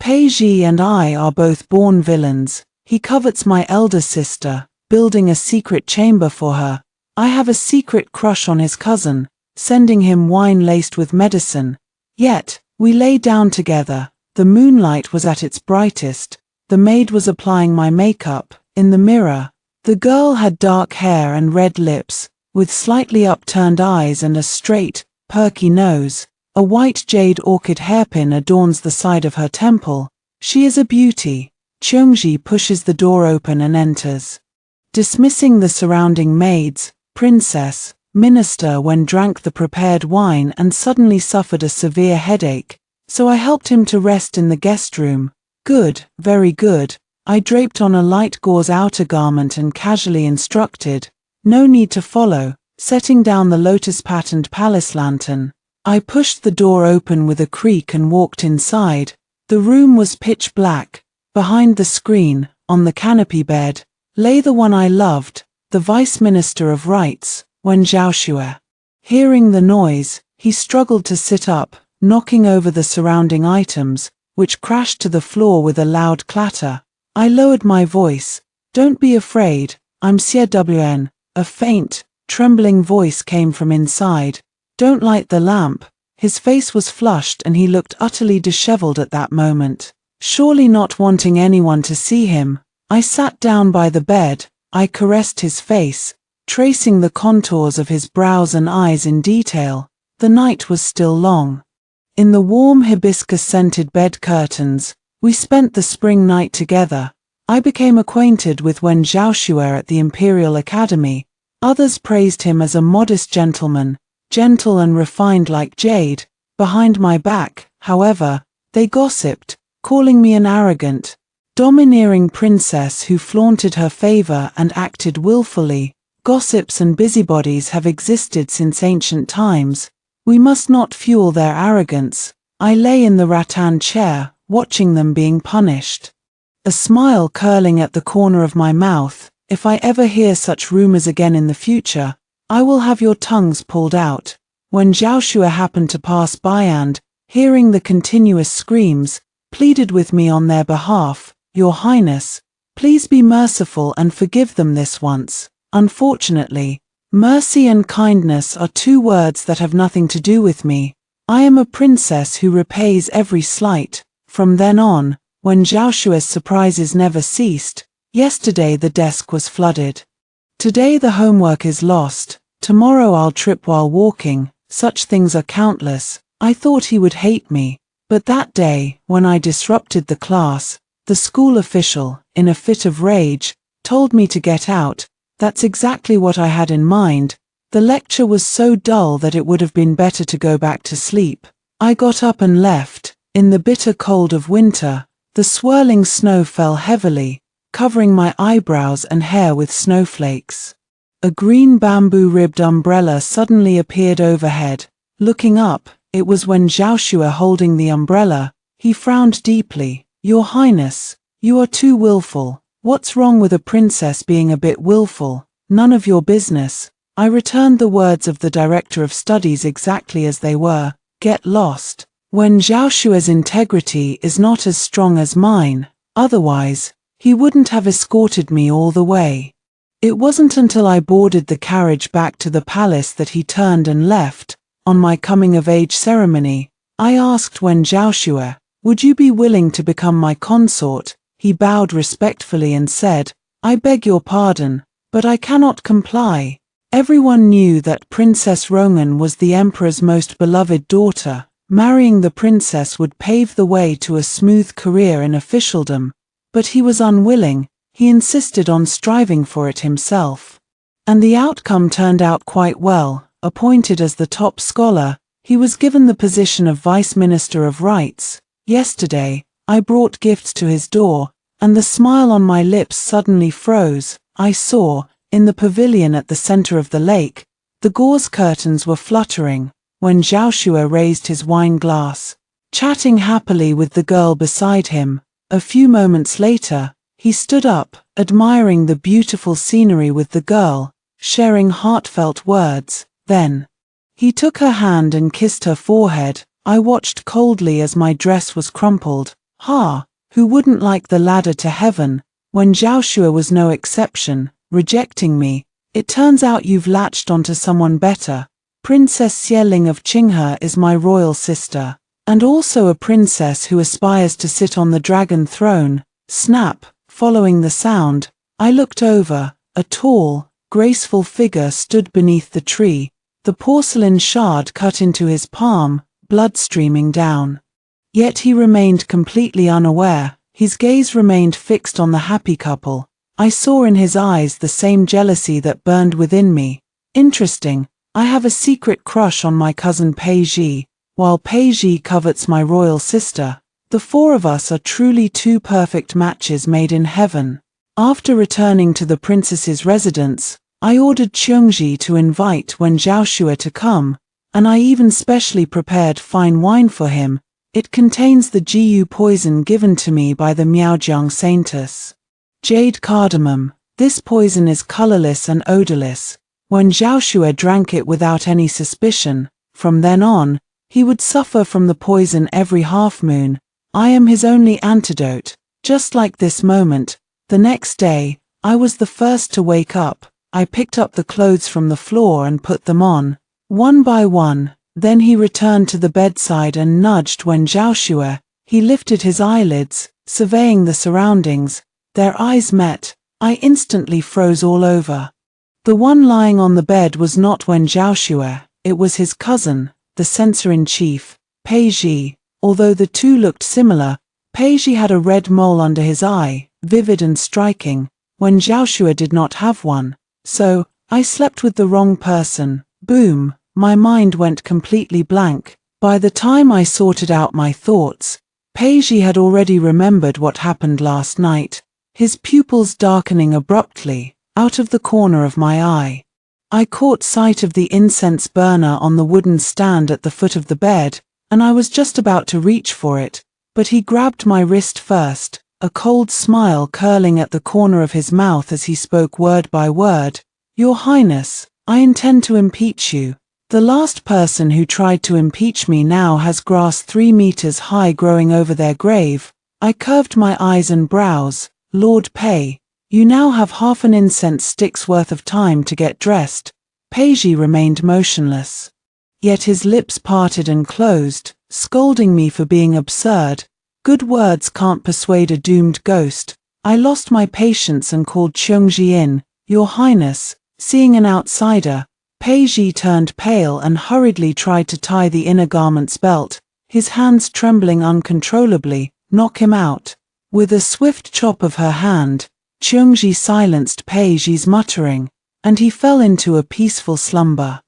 Peiji and I are both born villains. He covets my elder sister, building a secret chamber for her. I have a secret crush on his cousin, sending him wine laced with medicine. Yet, we lay down together. The moonlight was at its brightest. The maid was applying my makeup. In the mirror, the girl had dark hair and red lips, with slightly upturned eyes and a straight, perky nose. A white jade orchid hairpin adorns the side of her temple. She is a beauty. Cheongji pushes the door open and enters. Dismissing the surrounding maids, princess, minister drank the prepared wine and suddenly suffered a severe headache, so I helped him to rest in the guest room. Good, very good. I draped on a light gauze outer garment and casually instructed, no need to follow, setting down the lotus-patterned palace lantern. I pushed the door open with a creak and walked inside. The room was pitch black. Behind the screen, on the canopy bed, lay the one I loved, the Vice Minister of Rights, Wen Zhaoxue. Hearing the noise, he struggled to sit up, knocking over the surrounding items, which crashed to the floor with a loud clatter. I lowered my voice. Don't be afraid, I'm CWN. A faint, trembling voice came from inside. Don't light the lamp. His face was flushed and he looked utterly disheveled at that moment. Surely not wanting anyone to see him, I sat down by the bed. I caressed his face, tracing the contours of his brows and eyes in detail. The night was still long. In the warm hibiscus-scented bed curtains, we spent the spring night together. I became acquainted with Wen Zhaoxue at the Imperial Academy. Others praised him as a modest gentleman, gentle and refined like jade. Behind my back, however, they gossiped, calling me an arrogant, domineering princess who flaunted her favor and acted willfully. Gossips and busybodies have existed since ancient times. We must not fuel their arrogance. I lay in the rattan chair, watching them being punished. A smile curling at the corner of my mouth. If I ever hear such rumors again in the future, I will have your tongues pulled out. When Zhaoxue happened to pass by and, hearing the continuous screams, pleaded with me on their behalf, Your Highness, please be merciful and forgive them this once. Unfortunately, mercy and kindness are two words that have nothing to do with me. I am a princess who repays every slight. From then on, when Zhaoxue's surprises never ceased. Yesterday the desk was flooded. Today the homework is lost. Tomorrow I'll trip while walking. Such things are countless. I thought he would hate me. But that day, when I disrupted the class, the school official, in a fit of rage, told me to get out. That's exactly what I had in mind. The lecture was so dull that it would have been better to go back to sleep. I got up and left. In the bitter cold of winter, the swirling snow fell heavily, covering my eyebrows and hair with snowflakes. A green bamboo-ribbed umbrella suddenly appeared overhead. Looking up, it was Wen Zhaoxue holding the umbrella. He frowned deeply. Your Highness, you are too willful. What's wrong with a princess being a bit willful? None of your business. I returned the words of the Director of Studies exactly as they were. Get lost. Wen Zhaoxue's integrity is not as strong as mine. Otherwise, he wouldn't have escorted me all the way. It wasn't until I boarded the carriage back to the palace that he turned and left. On my coming-of-age ceremony, I asked Wen Zhaoxue, would you be willing to become my consort? He bowed respectfully and said, I beg your pardon, but I cannot comply. Everyone knew that Princess Rongan was the emperor's most beloved daughter. Marrying the princess would pave the way to a smooth career in officialdom. But he was unwilling. He insisted on striving for it himself. And the outcome turned out quite well. Appointed as the top scholar, he was given the position of Vice Minister of Rights. Yesterday, I brought gifts to his door, and the smile on my lips suddenly froze. I saw, in the pavilion at the center of the lake, the gauze curtains were fluttering. When Zhaoxue raised his wine glass, chatting happily with the girl beside him. A few moments later, he stood up, admiring the beautiful scenery with the girl, sharing heartfelt words. Then, he took her hand and kissed her forehead. I watched coldly as my dress was crumpled. Ha! Who wouldn't like the ladder to heaven, when Zhaoxue was no exception, rejecting me? It turns out you've latched onto someone better. Princess Xieling of Qinghe is my royal sister, and also a princess who aspires to sit on the dragon throne. Snap! Following the sound, I looked over. A tall, graceful figure stood beneath the tree, the porcelain shard cut into his palm, blood streaming down. Yet he remained completely unaware, his gaze remained fixed on the happy couple. I saw in his eyes the same jealousy that burned within me. Interesting, I have a secret crush on my cousin Pei Ji, while Pei Ji covets my royal sister. The four of us are truly two perfect matches made in heaven. After returning to the princess's residence, I ordered Qiongji to invite Wen Zhaoxue to come, and I even specially prepared fine wine for him. It contains the Jiyu poison given to me by the Miaojiang saintess. Jade cardamom. This poison is colorless and odorless. When Zhaoxue drank it without any suspicion, from then on, he would suffer from the poison every half moon. I am his only antidote. Just like this moment, the next day, I was the first to wake up. I picked up the clothes from the floor and put them on, one by one. Then he returned to the bedside and nudged Wen Zhaoxue. He lifted his eyelids, surveying the surroundings. Their eyes met. I instantly froze all over. The one lying on the bed was not Wen Zhaoxue, it was his cousin, the censor-in-chief, Pei Ji. Although the two looked similar, Pei Ji had a red mole under his eye, vivid and striking, when Zhaoxue did not have one. So, I slept with the wrong person. Boom, my mind went completely blank. By the time I sorted out my thoughts, Pei Ji had already remembered what happened last night, his pupils darkening abruptly, out of the corner of my eye. I caught sight of the incense burner on the wooden stand at the foot of the bed, and I was just about to reach for it, but he grabbed my wrist first, a cold smile curling at the corner of his mouth as he spoke word by word. Your Highness, I intend to impeach you. The last person who tried to impeach me now has grass 3 meters high growing over their grave. I curved my eyes and brows. Lord Pei, you now have half an incense stick's worth of time to get dressed. Pei Ji remained motionless. Yet his lips parted and closed, scolding me for being absurd. Good words can't persuade a doomed ghost. I lost my patience and called Qiongji in. Your Highness, seeing an outsider, Pei Ji turned pale and hurriedly tried to tie the inner garment's belt, his hands trembling uncontrollably. Knock him out. With a swift chop of her hand, Qiongji silenced Pei Ji's muttering, and he fell into a peaceful slumber.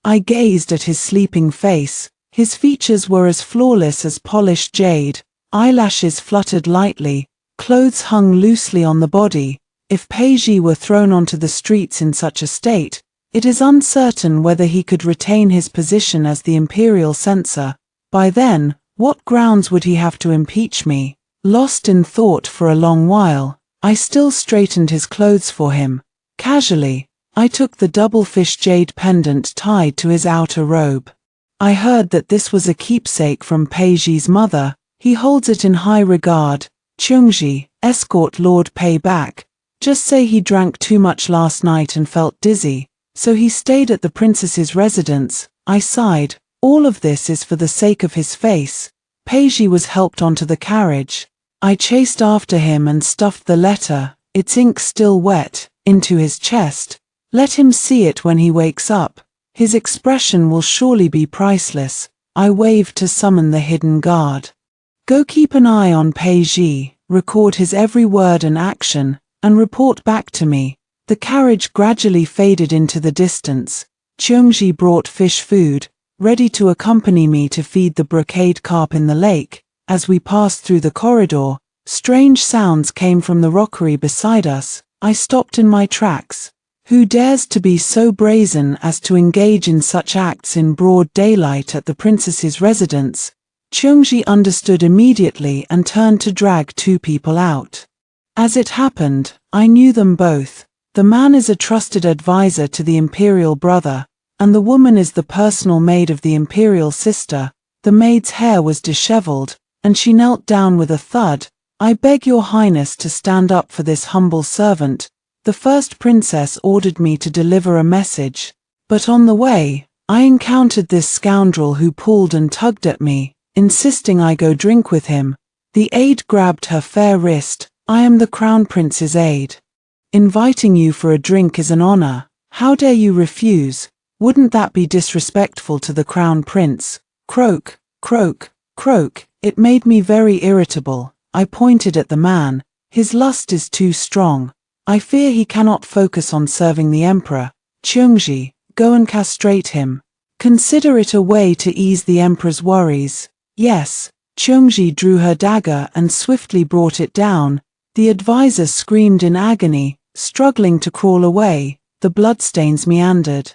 I gazed at his sleeping face. His features were as flawless as polished jade, eyelashes fluttered lightly, clothes hung loosely on the body. If Pei Ji were thrown onto the streets in such a state, it is uncertain whether he could retain his position as the imperial censor. By then, what grounds would he have to impeach me? Lost in thought for a long while, I still straightened his clothes for him. Casually, I took the double-fish jade pendant tied to his outer robe. I heard that this was a keepsake from Pei Ji's mother. He holds it in high regard. Qiongji, escort Lord Pei back. Just say he drank too much last night and felt dizzy, so he stayed at the princess's residence. I sighed. All of this is for the sake of his face. Pei Ji was helped onto the carriage. I chased after him and stuffed the letter, its ink still wet, into his chest. Let him see it when he wakes up. His expression will surely be priceless. I waved to summon the hidden guard. Go keep an eye on Pei Ji, record his every word and action, and report back to me. The carriage gradually faded into the distance. Qiongji brought fish food, ready to accompany me to feed the brocade carp in the lake. As we passed through the corridor, strange sounds came from the rockery beside us. I stopped in my tracks. Who dares to be so brazen as to engage in such acts in broad daylight at the princess's residence? Qiongji understood immediately and turned to drag 2 people out. As it happened, I knew them both. The man is a trusted advisor to the imperial brother, and the woman is the personal maid of the imperial sister. The maid's hair was disheveled, and she knelt down with a thud. I beg your highness to stand up for this humble servant. The first princess ordered me to deliver a message. But on the way, I encountered this scoundrel who pulled and tugged at me, insisting I go drink with him. The aide grabbed her fair wrist. I am the crown prince's aide. Inviting you for a drink is an honor. How dare you refuse? Wouldn't that be disrespectful to the crown prince? Croak, croak, croak. It made me very irritable. I pointed at the man. His lust is too strong. I fear he cannot focus on serving the emperor. Cheongji, go and castrate him. Consider it a way to ease the emperor's worries. Yes. Cheongji drew her dagger and swiftly brought it down. The advisor screamed in agony, struggling to crawl away. The bloodstains meandered.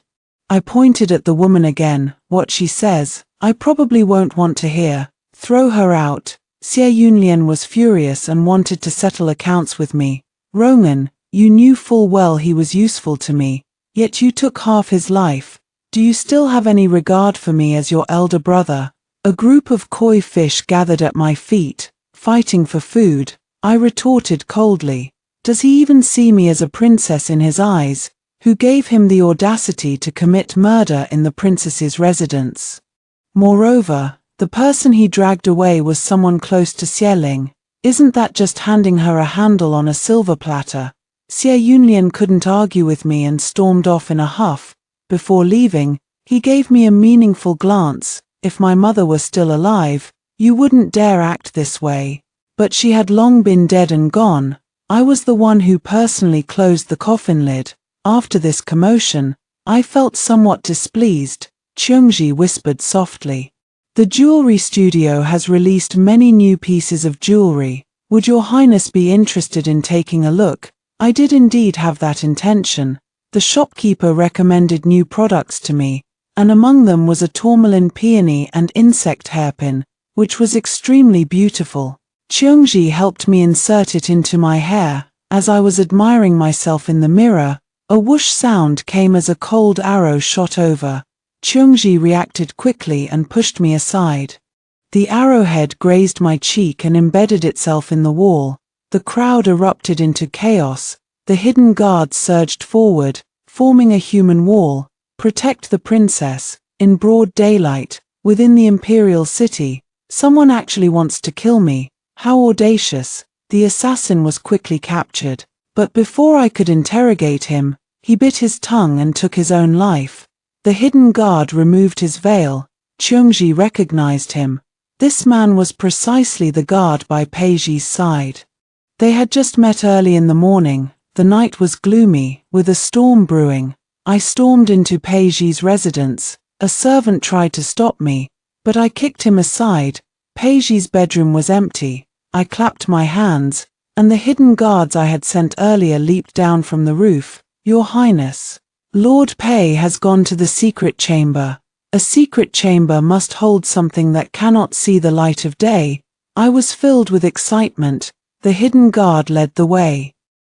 I pointed at the woman again. What she says, I probably won't want to hear. Throw her out. Xie Yunlian was furious and wanted to settle accounts with me. Rongan, you knew full well he was useful to me, yet you took half his life. Do you still have any regard for me as your elder brother? A group of koi fish gathered at my feet, fighting for food. I retorted coldly. Does he even see me as a princess in his eyes? Who gave him the audacity to commit murder in the princess's residence? Moreover, the person he dragged away was someone close to Xieling. Isn't that just handing her a handle on a silver platter? Xie Yunlian couldn't argue with me and stormed off in a huff. Before leaving, he gave me a meaningful glance. If my mother were still alive, you wouldn't dare act this way. But she had long been dead and gone. I was the one who personally closed the coffin lid. After this commotion, I felt somewhat displeased. Cheongji whispered softly. The jewelry studio has released many new pieces of jewelry. Would your highness be interested in taking a look? I did indeed have that intention. The shopkeeper recommended new products to me, and among them was a tourmaline peony and insect hairpin, which was extremely beautiful. Cheongji helped me insert it into my hair. As I was admiring myself in the mirror, a whoosh sound came as a cold arrow shot over. Cheongji reacted quickly and pushed me aside. The arrowhead grazed my cheek and embedded itself in the wall. The crowd erupted into chaos. The hidden guards surged forward, forming a human wall. Protect the princess. In broad daylight, within the imperial city, someone actually wants to kill me. How audacious. The assassin was quickly captured. But before I could interrogate him, he bit his tongue and took his own life. The hidden guard removed his veil. Cheongji recognized him. This man was precisely the guard by Peiji's side. They had just met early in the morning. The night was gloomy, with a storm brewing. I stormed into Peiji's residence. A servant tried to stop me, but I kicked him aside. Peiji's bedroom was empty. I clapped my hands, and the hidden guards I had sent earlier leaped down from the roof. Your Highness, Lord Pei has gone to the secret chamber. A secret chamber must hold something that cannot see the light of day. I was filled with excitement. The hidden guard led the way.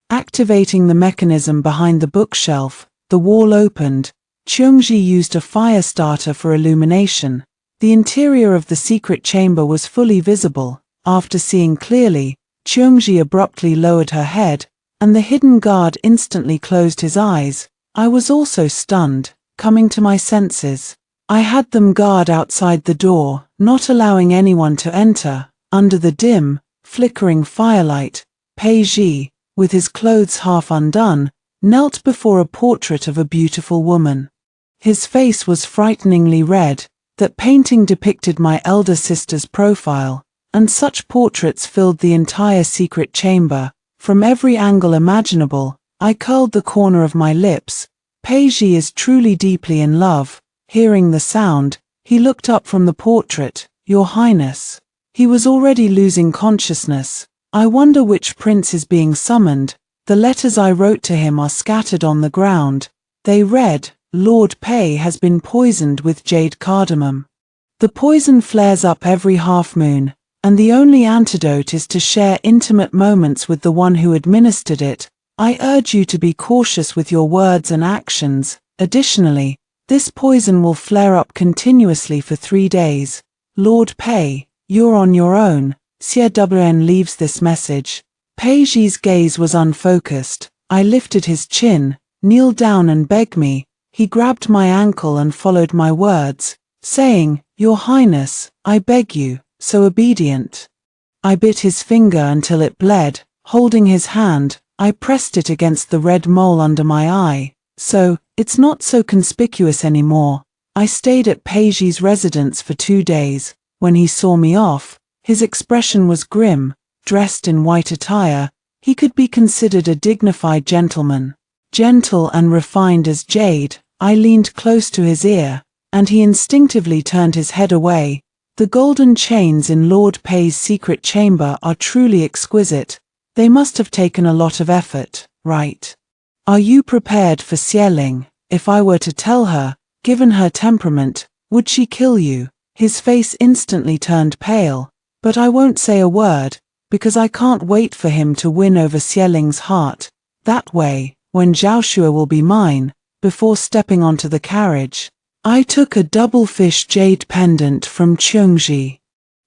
Activating the mechanism behind the bookshelf, the wall opened. Cheongji used a fire starter for illumination. The interior of the secret chamber was fully visible. After seeing clearly, Cheongji abruptly lowered her head, and the hidden guard instantly closed his eyes. I was also stunned, coming to my senses. I had them guard outside the door, not allowing anyone to enter. Under the dim, flickering firelight, Peiji, with his clothes half undone, knelt before a portrait of a beautiful woman. His face was frighteningly red. That painting depicted my elder sister's profile, and such portraits filled the entire secret chamber. From every angle imaginable, I curled the corner of my lips. Peiji is truly deeply in love. Hearing the sound, he looked up from the portrait. Your Highness. He was already losing consciousness. I wonder which prince is being summoned. The letters I wrote to him are scattered on the ground. They read, Lord Pei has been poisoned with jade cardamom. The poison flares up every half-moon, and the only antidote is to share intimate moments with the one who administered it. I urge you to be cautious with your words and actions. Additionally, this poison will flare up continuously for 3 days. Lord Pei, you're on your own. Sia.Wn leaves this message. Peiji's gaze was unfocused. I lifted his chin, kneel down and beg me. He grabbed my ankle and followed my words, saying, Your Highness, I beg you, so obedient. I bit his finger until it bled. Holding his hand, I pressed it against the red mole under my eye. So, it's not so conspicuous anymore. I stayed at Peiji's residence for 2 days. When he saw me off, his expression was grim. Dressed in white attire, he could be considered a dignified gentleman. Gentle and refined as jade, I leaned close to his ear, and he instinctively turned his head away. The golden chains in Lord Pei's secret chamber are truly exquisite. They must have taken a lot of effort, right? Are you prepared for Xieling? If I were to tell her, given her temperament, would she kill you? His face instantly turned pale, but I won't say a word, because I can't wait for him to win over Xieling's heart. That way, when Zhaoxue will be mine, before stepping onto the carriage, I took a double-fish jade pendant from Cheongji.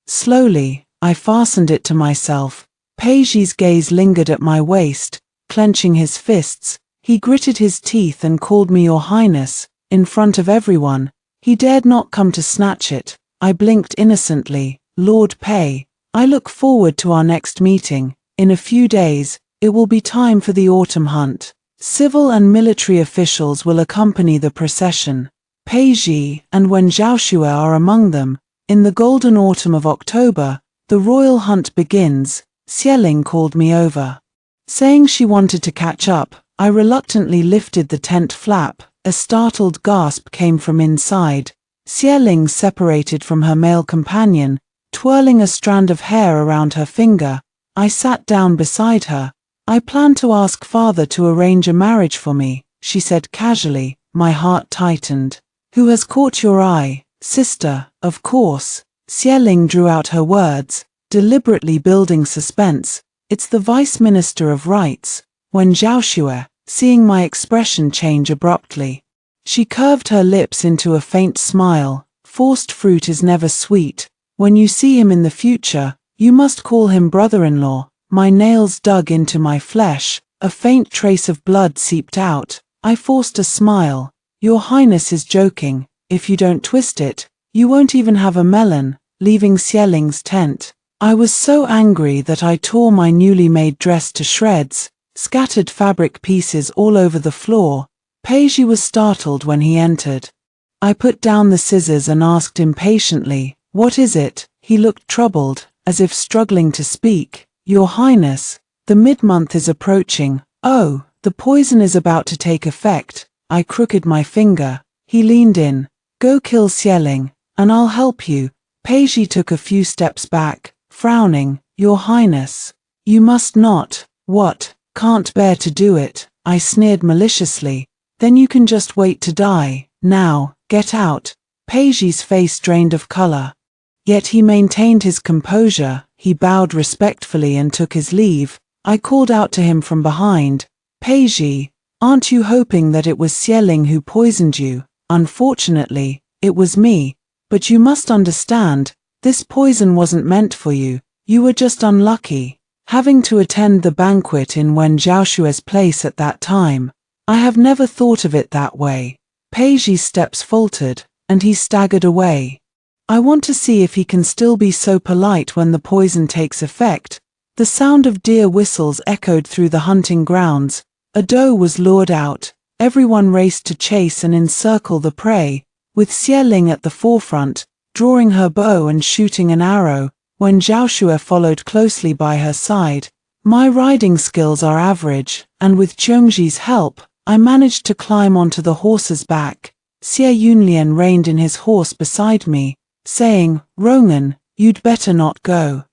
Slowly, I fastened it to myself. Peiji's gaze lingered at my waist, clenching his fists. He gritted his teeth and called me Your Highness, in front of everyone. He dared not come to snatch it. I blinked innocently. Lord Pei, I look forward to our next meeting. In a few days, it will be time for the autumn hunt. Civil and military officials will accompany the procession. Peiji and Wen Zhaoxue are among them. In the golden autumn of October, the royal hunt begins. Xieling called me over. Saying she wanted to catch up, I reluctantly lifted the tent flap. A startled gasp came from inside. Xieling separated from her male companion, twirling a strand of hair around her finger. I sat down beside her. I plan to ask father to arrange a marriage for me, she said casually. My heart tightened. Who has caught your eye? Sister, of course. Xieling drew out her words, deliberately building suspense. It's the Vice Minister of Rights. Wen Zhaoxue, seeing my expression change abruptly, she curved her lips into a faint smile. Forced fruit is never sweet. When you see him in the future, you must call him brother-in-law. My nails dug into my flesh. A faint trace of blood seeped out. I forced a smile. Your Highness is joking. If you don't twist it, you won't even have a melon. Leaving Xieling's tent, I was so angry that I tore my newly made dress to shreds, scattered fabric pieces all over the floor. Peiji was startled when he entered. I put down the scissors and asked impatiently, What is it? He looked troubled, as if struggling to speak. Your Highness, the mid-month is approaching. Oh, the poison is about to take effect. I crooked my finger. He leaned in. Go kill Xieling, and I'll help you. Peiji took a few steps back, frowning. Your Highness, you must not. What? Can't bear to do it. I sneered maliciously. Then you can just wait to die. Now, get out. Peiji's face drained of color. Yet he maintained his composure. He bowed respectfully and took his leave. I called out to him from behind. Peiji, aren't you hoping that it was Xieling who poisoned you? Unfortunately, it was me. But you must understand, this poison wasn't meant for you. You were just unlucky, having to attend the banquet in Wen Zhaoxue's place at that time. I have never thought of it that way. Peiji's steps faltered, and he staggered away. I want to see if he can still be so polite when the poison takes effect. The sound of deer whistles echoed through the hunting grounds. A doe was lured out. Everyone raced to chase and encircle the prey, with Xieling at the forefront, drawing her bow and shooting an arrow, when Zhaoxue followed closely by her side. My riding skills are average, and with Cheongji's help, I managed to climb onto the horse's back. Xie Yunlian reined in his horse beside me, saying, Rongan, you'd better not go.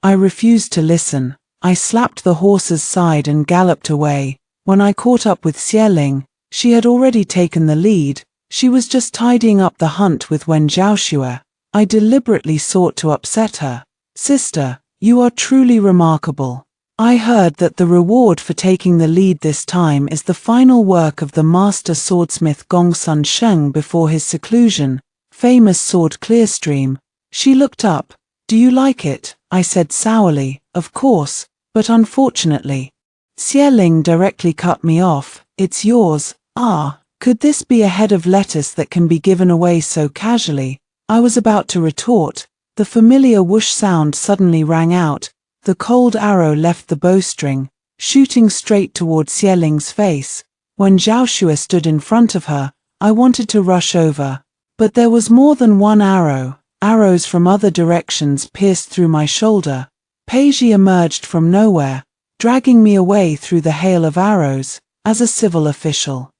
I refused to listen. I slapped the horse's side and galloped away. When I caught up with Xieling, she had already taken the lead. She was just tidying up the hunt with Wen Zhaoxue. I deliberately sought to upset her. Sister, you are truly remarkable. I heard that the reward for taking the lead this time is the final work of the master swordsmith Gongsun Sheng before his seclusion, famous sword Clearstream. She looked up. Do you like it? I said sourly. Of course, but unfortunately. Xie Ling directly cut me off. It's yours. Ah, could this be a head of lettuce that can be given away so casually? I was about to retort. The familiar whoosh sound suddenly rang out. The cold arrow left the bowstring, shooting straight toward Xie Ling's face. When Zhao Xue stood in front of her, I wanted to rush over. But there was more than one arrow. Arrows from other directions pierced through my shoulder. Peiji emerged from nowhere, dragging me away through the hail of arrows, as a civil official.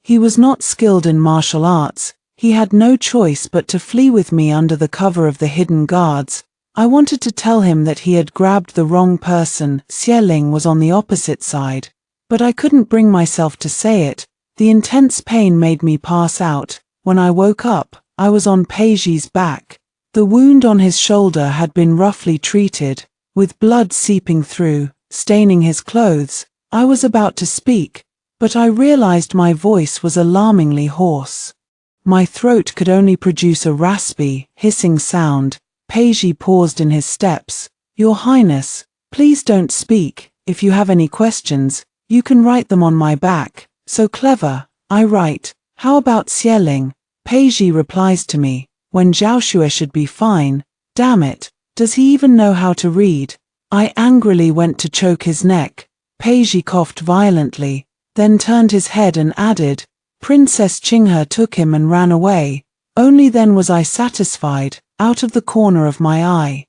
He was not skilled in martial arts. He had no choice but to flee with me under the cover of the hidden guards. I wanted to tell him that he had grabbed the wrong person. Xie Ling was on the opposite side. But I couldn't bring myself to say it. The intense pain made me pass out. When I woke up, I was on Peiji's back. The wound on his shoulder had been roughly treated, with blood seeping through, staining his clothes. I was about to speak, but I realized my voice was alarmingly hoarse. My throat could only produce a raspy, hissing sound. Peiji paused in his steps. Your Highness, please don't speak. If you have any questions, you can write them on my back. So clever. I write. How about Xie Ling? Peiji replies to me. When Zhao Xue should be fine. Damn it. Does he even know how to read? I angrily went to choke his neck. Peiji coughed violently, then turned his head and added, Princess Qinghe took him and ran away. Only then was I satisfied, out of the corner of my eye.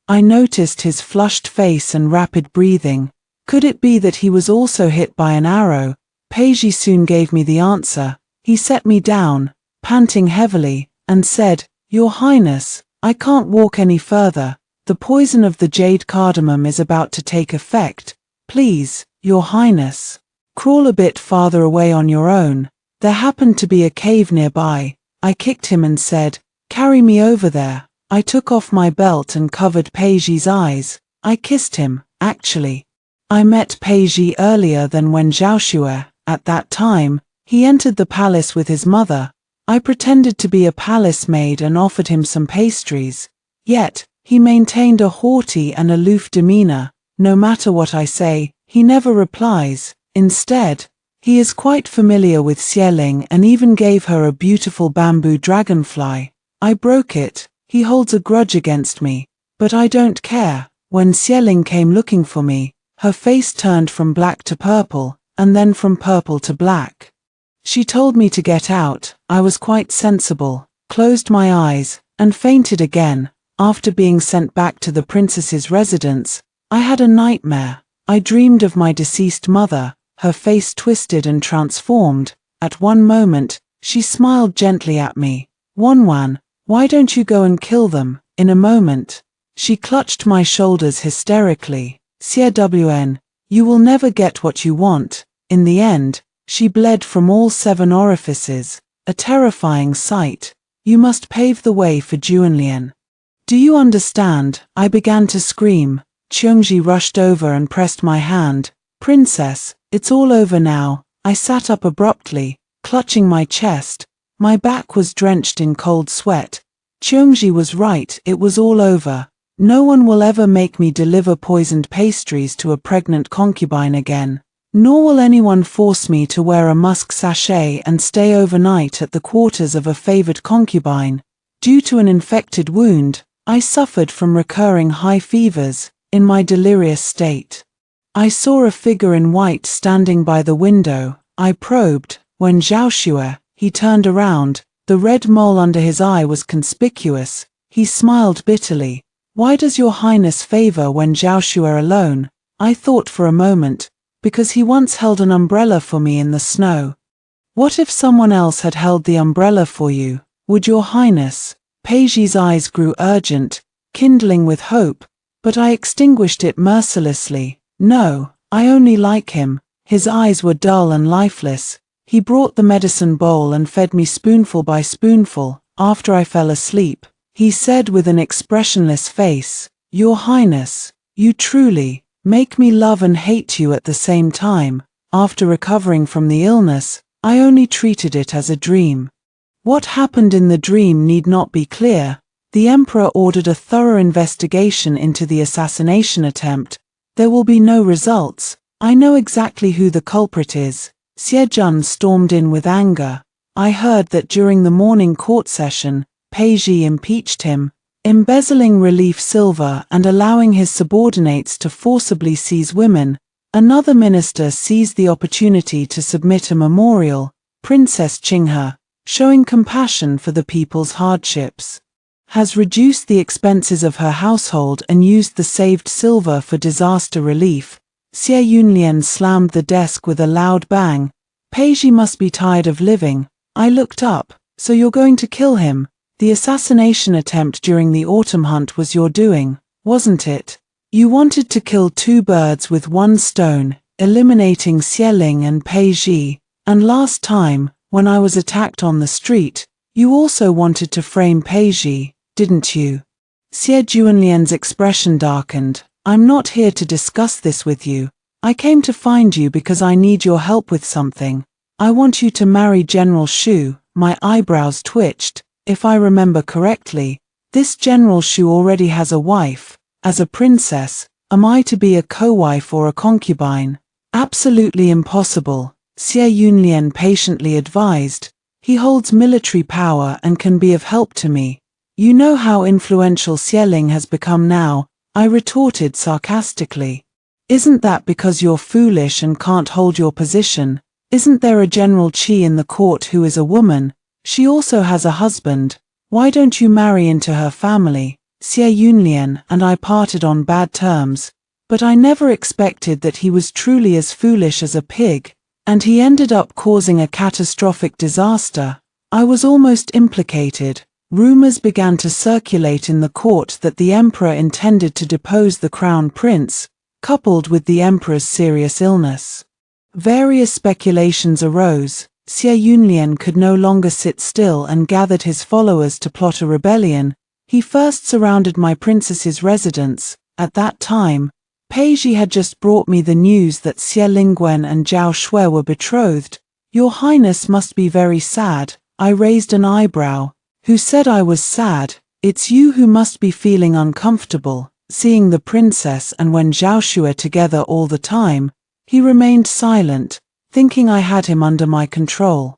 I noticed his flushed face and rapid breathing. Could it be that he was also hit by an arrow? Peiji soon gave me the answer. He set me down, panting heavily, and said, Your Highness, I can't walk any further. The poison of the jade cardamom is about to take effect. Please, Your Highness, crawl a bit farther away on your own. There happened to be a cave nearby. I kicked him and said, Carry me over there. I took off my belt and covered Peiji's eyes. I kissed him, actually. I met Peiji earlier than when Zhao Xue. At that time, he entered the palace with his mother. I pretended to be a palace maid and offered him some pastries. Yet, he maintained a haughty and aloof demeanor. No matter what I say, he never replies. Instead, he is quite familiar with Xie Ling and even gave her a beautiful bamboo dragonfly. I broke it. He holds a grudge against me. But I don't care. When Xie Ling came looking for me, her face turned from black to purple, and then from purple to black. She told me to get out. I was quite sensible, closed my eyes, and fainted again. After being sent back to the princess's residence, I had a nightmare. I dreamed of my deceased mother, her face twisted and transformed. At one moment, she smiled gently at me. Wanwan, why don't you go and kill them? In a moment, she clutched my shoulders hysterically. CWN, you will never get what you want. In the end, she bled from all 7 orifices, a terrifying sight. You must pave the way for Juanlian. Do you understand? I began to scream. Qiongji rushed over and pressed my hand. Princess, it's all over now. I sat up abruptly, clutching my chest. My back was drenched in cold sweat. Qiongji was right, it was all over. No one will ever make me deliver poisoned pastries to a pregnant concubine again. Nor will anyone force me to wear a musk sachet and stay overnight at the quarters of a favored concubine. Due to an infected wound, I suffered from recurring high fevers. In my delirious state, I saw a figure in white standing by the window. I probed. When Zhao Xue, he turned around. The red mole under his eye was conspicuous. He smiled bitterly. Why does your highness favor when Zhao Xue alone? I thought for a moment. Because he once held an umbrella for me in the snow. What if someone else had held the umbrella for you? Would your highness? Peiji's eyes grew urgent, kindling with hope, but I extinguished it mercilessly. No, I only like him. His eyes were dull and lifeless. He brought the medicine bowl and fed me spoonful by spoonful. After I fell asleep, he said with an expressionless face, Your Highness, you truly make me love and hate you at the same time. After recovering from the illness, I only treated it as a dream. What happened in the dream need not be clear. The emperor ordered a thorough investigation into the assassination attempt. There will be no results. I know exactly who the culprit is. Xie Jun stormed in with anger. I heard that during the morning court session, Pei Ji impeached him, embezzling relief silver and allowing his subordinates to forcibly seize women. Another minister seized the opportunity to submit a memorial, Princess Qinghe, showing compassion for the people's hardships, has reduced the expenses of her household and used the saved silver for disaster relief. Xie Yunlian slammed the desk with a loud bang. Pei Ji must be tired of living. I looked up. So you're going to kill him? The assassination attempt during the autumn hunt was your doing, wasn't it? You wanted to kill two birds with one stone, eliminating Xie Ling and Pei Ji. And last time, when I was attacked on the street, you also wanted to frame Pei Ji, didn't you? Xie Junlian's expression darkened. I'm not here to discuss this with you. I came to find you because I need your help with something. I want you to marry General Shu. My eyebrows twitched. If I remember correctly, this General Shu already has a wife. As a princess, am I to be a co-wife or a concubine? Absolutely impossible, Xie Yunlian patiently advised. He holds military power and can be of help to me. You know how influential Xie Ling has become now, I retorted sarcastically. Isn't that because you're foolish and can't hold your position? Isn't there a General Qi in the court who is a woman? She also has a husband. Why don't you marry into her family? Xie Yunlian and I parted on bad terms, but I never expected that he was truly as foolish as a pig, and he ended up causing a catastrophic disaster. I was almost implicated. Rumors began to circulate in the court that the emperor intended to depose the crown prince, coupled with the emperor's serious illness. Various speculations arose. Xie Yunlian could no longer sit still and gathered his followers to plot a rebellion. He first surrounded my princess's residence. At that time, Pei Ji had just brought me the news that Xie Lingwen and Zhao Shui were betrothed. Your Highness must be very sad. I raised an eyebrow. Who said I was sad? It's you who must be feeling uncomfortable, seeing the princess and when Zhao Shui together all the time. He remained silent, thinking I had him under my control.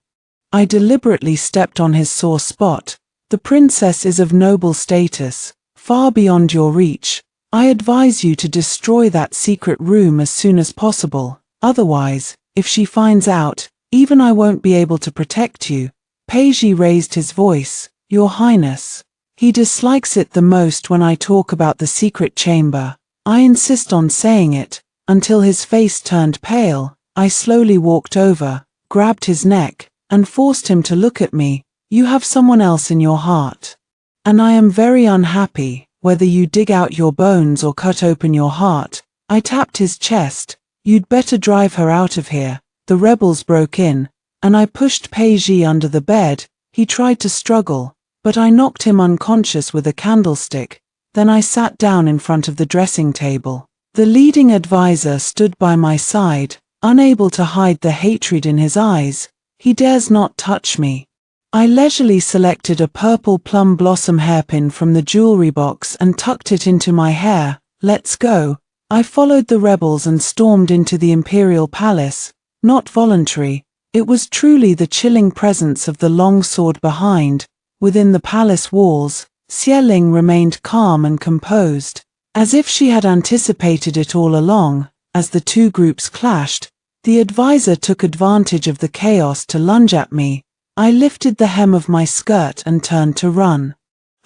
I deliberately stepped on his sore spot. The princess is of noble status, far beyond your reach. I advise you to destroy that secret room as soon as possible. Otherwise, if she finds out, even I won't be able to protect you. Pei Ji raised his voice. Your Highness. He dislikes it the most when I talk about the secret chamber. I insist on saying it, until his face turned pale. I slowly walked over, grabbed his neck, and forced him to look at me. You have someone else in your heart. And I am very unhappy, whether you dig out your bones or cut open your heart. I tapped his chest. You'd better drive her out of here. The rebels broke in, and I pushed Pei Ji under the bed. He tried to struggle, but I knocked him unconscious with a candlestick. Then I sat down in front of the dressing table. The leading advisor stood by my side, unable to hide the hatred in his eyes. He dares not touch me. I leisurely selected a purple plum blossom hairpin from the jewelry box and tucked it into my hair. Let's go. I followed the rebels and stormed into the imperial palace. Not voluntary. It was truly the chilling presence of the long sword behind. Within the palace walls, Xie Ling remained calm and composed, as if she had anticipated it all along. As the two groups clashed, the advisor took advantage of the chaos to lunge at me. I lifted the hem of my skirt and turned to run.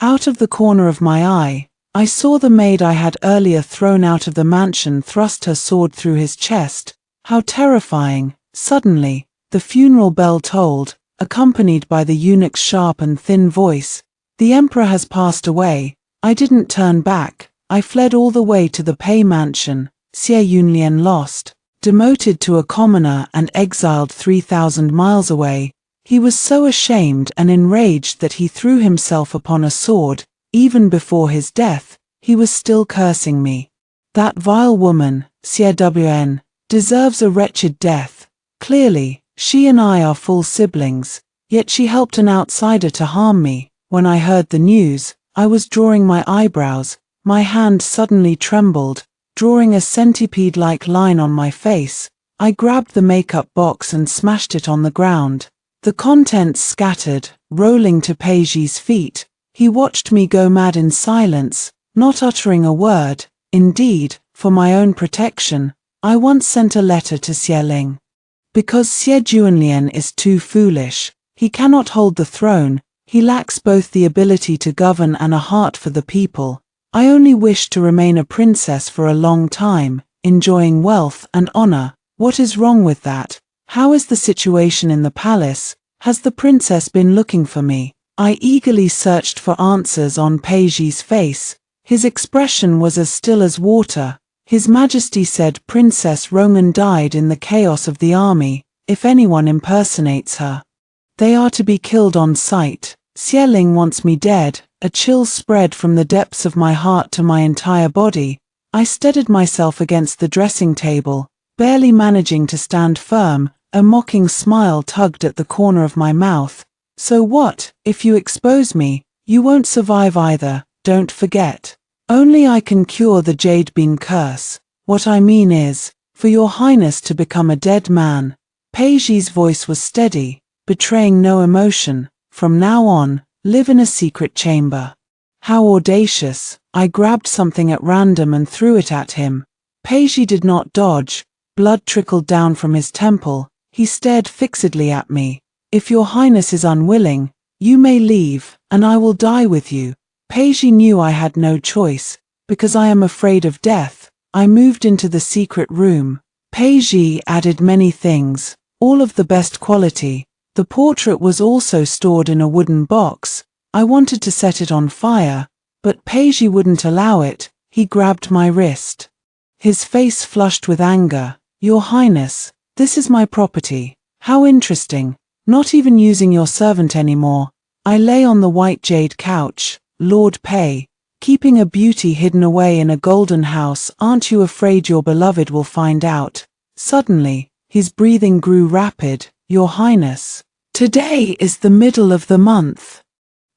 Out of the corner of my eye, I saw the maid I had earlier thrown out of the mansion thrust her sword through his chest. How terrifying! Suddenly, the funeral bell tolled, accompanied by the eunuch's sharp and thin voice. The emperor has passed away. I didn't turn back. I fled all the way to the Pei mansion. Xie Yunlian lost, demoted to a commoner and exiled 3,000 miles away. He was so ashamed and enraged that he threw himself upon a sword. Even before his death, he was still cursing me. That vile woman, Xie Wn, deserves a wretched death. Clearly, she and I are full siblings, yet she helped an outsider to harm me. When I heard the news, I was drawing my eyebrows. My hand suddenly trembled, drawing a centipede-like line on my face. I grabbed the makeup box and smashed it on the ground. The contents scattered, rolling to Paige's feet. He watched me go mad in silence, not uttering a word. Indeed, for my own protection, I once sent a letter to Xie Ling. Because Xie Juanlian is too foolish, he cannot hold the throne, he lacks both the ability to govern and a heart for the people. I only wish to remain a princess for a long time, enjoying wealth and honor. What is wrong with that? How is the situation in the palace? Has the princess been looking for me? I eagerly searched for answers on Paige's face. His expression was as still as water. His Majesty said Princess Rongan died in the chaos of the army. If anyone impersonates her, they are to be killed on sight. Xie Ling wants me dead. A chill spread from the depths of my heart to my entire body. I steadied myself against the dressing table, barely managing to stand firm. A mocking smile tugged at the corner of my mouth. So what, if you expose me? You won't survive either, don't forget. Only I can cure the Jade Bean curse. What I mean is, for your highness to become a dead man. Paige's voice was steady, betraying no emotion. From now on, live in a secret chamber. How audacious. I grabbed something at random and threw it at him. Paige did not dodge. Blood trickled down from his temple. He stared fixedly at me. If your highness is unwilling, you may leave, and I will die with you. Paige knew I had no choice. Because I am afraid of death, I moved into the secret room. Paige added many things, all of the best quality. The portrait was also stored in a wooden box. I wanted to set it on fire, but Paige wouldn't allow it. He grabbed my wrist. His face flushed with anger. Your Highness, this is my property. How interesting. Not even using your servant anymore. I lay on the white jade couch. Lord Pei, keeping a beauty hidden away in a golden house. Aren't you afraid your beloved will find out? Suddenly, his breathing grew rapid. Your Highness, today is the middle of the month.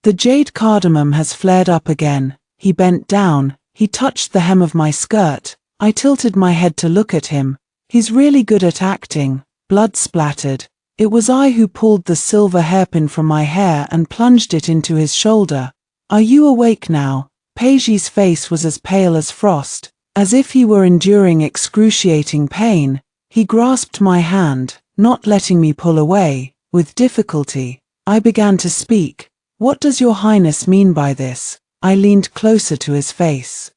The jade cardamom has flared up again. He bent down. He touched the hem of my skirt. I tilted my head to look at him. He's really good at acting. Blood splattered. It was I who pulled the silver hairpin from my hair and plunged it into his shoulder. Are you awake now? Paige's face was as pale as frost, as if he were enduring excruciating pain. He grasped my hand, not letting me pull away. With difficulty, I began to speak. What does your Highness mean by this? I leaned closer to his face.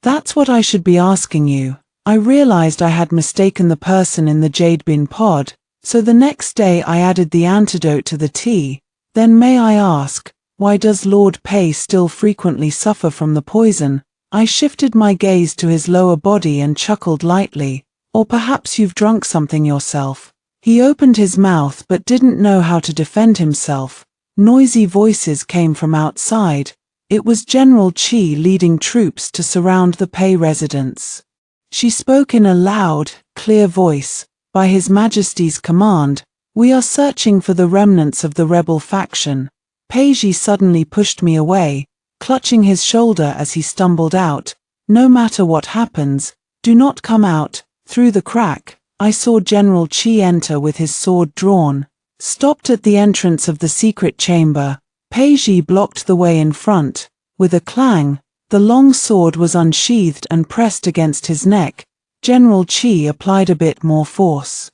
That's what I should be asking you. I realized I had mistaken the person in the jade bean pod, so the next day I added the antidote to the tea. Then may I ask, why does Lord Pei still frequently suffer from the poison? I shifted my gaze to his lower body and chuckled lightly. Or perhaps you've drunk something yourself. He opened his mouth but didn't know how to defend himself. Noisy voices came from outside. It was General Qi leading troops to surround the Pei residence. She spoke in a loud, clear voice. By His Majesty's command, we are searching for the remnants of the rebel faction. Paige suddenly pushed me away, clutching his shoulder as he stumbled out. No matter what happens, do not come out. Through the crack, I saw General Qi enter with his sword drawn. Stopped at the entrance of the secret chamber, Paige blocked the way in front. With a clang, the long sword was unsheathed and pressed against his neck. General Qi applied a bit more force,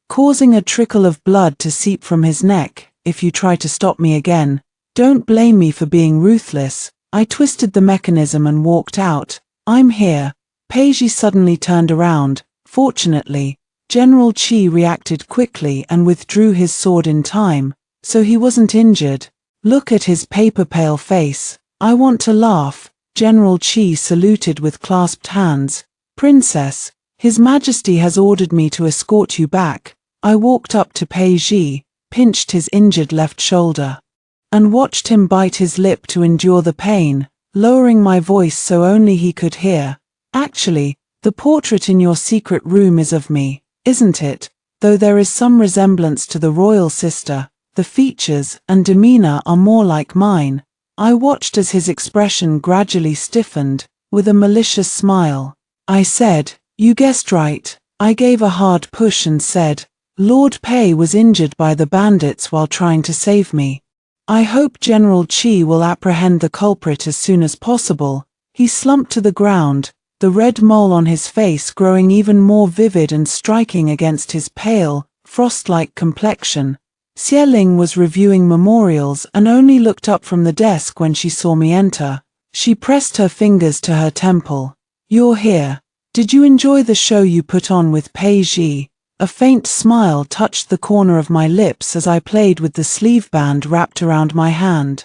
causing a trickle of blood to seep from his neck. If you try to stop me again, don't blame me for being ruthless. I twisted the mechanism and walked out. I'm here. Paige suddenly turned around. Fortunately, General Qi reacted quickly and withdrew his sword in time, so he wasn't injured. Look at his paper-pale face. I want to laugh. General Qi saluted with clasped hands. Princess, His Majesty has ordered me to escort you back. I walked up to Paige, pinched his injured left shoulder, and watched him bite his lip to endure the pain, lowering my voice so only he could hear. Actually, the portrait in your secret room is of me, isn't it? Though there is some resemblance to the royal sister, the features and demeanor are more like mine. I watched as his expression gradually stiffened, with a malicious smile. I said, "You guessed right." I gave a hard push and said, "Lord Pei was injured by the bandits while trying to save me. I hope General Qi will apprehend the culprit as soon as possible." He slumped to the ground, the red mole on his face growing even more vivid and striking against his pale, frost-like complexion. Xieling was reviewing memorials and only looked up from the desk when she saw me enter. She pressed her fingers to her temple. "You're here. Did you enjoy the show you put on with Pei Ji?" A faint smile touched the corner of my lips as I played with the sleeve band wrapped around my hand.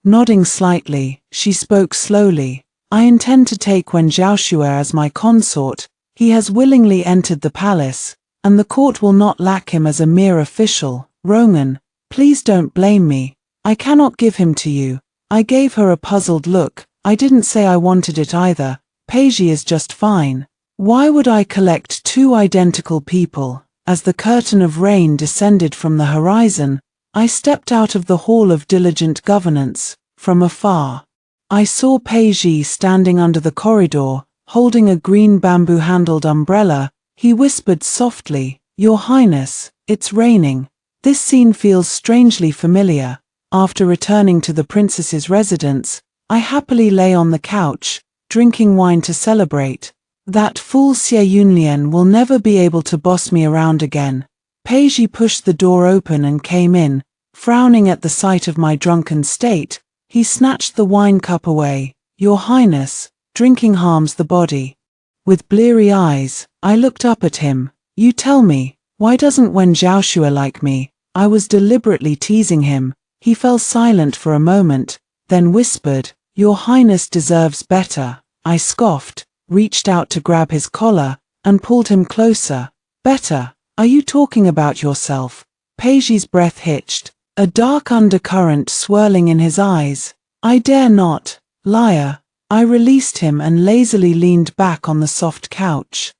Nodding slightly, she spoke slowly. "I intend to take Wen Zhaoxue as my consort. He has willingly entered the palace, and the court will not lack him as a mere official. Ronan, please don't blame me. I cannot give him to you." I gave her a puzzled look. I didn't say I wanted it either. Peiji is just fine. Why would I collect two identical people? As the curtain of rain descended from the horizon, I stepped out of the hall of diligent governance. From afar, I saw Peiji standing under the corridor, holding a green bamboo-handled umbrella. He whispered softly, "Your Highness, it's raining." This scene feels strangely familiar. After returning to the princess's residence, I happily lay on the couch, drinking wine to celebrate. That fool Xie Yunlian will never be able to boss me around again. Peiji pushed the door open and came in, frowning at the sight of my drunken state. He snatched the wine cup away. "Your Highness, drinking harms the body." With bleary eyes, I looked up at him. "You tell me, why doesn't Wen Zhaoxue like me?" I was deliberately teasing him. He fell silent for a moment, then whispered, "Your Highness deserves better." I scoffed, reached out to grab his collar, and pulled him closer. "Better? Are you talking about yourself?" Peiji's breath hitched, a dark undercurrent swirling in his eyes. "I dare not, liar." I released him and lazily leaned back on the soft couch.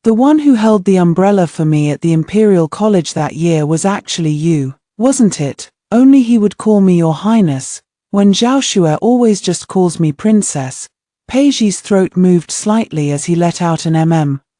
"The one who held the umbrella for me at the Imperial College that year was actually you, wasn't it? Only he would call me Your Highness. When Zhaoxue always just calls me Princess." Peiji's throat moved slightly as he let out an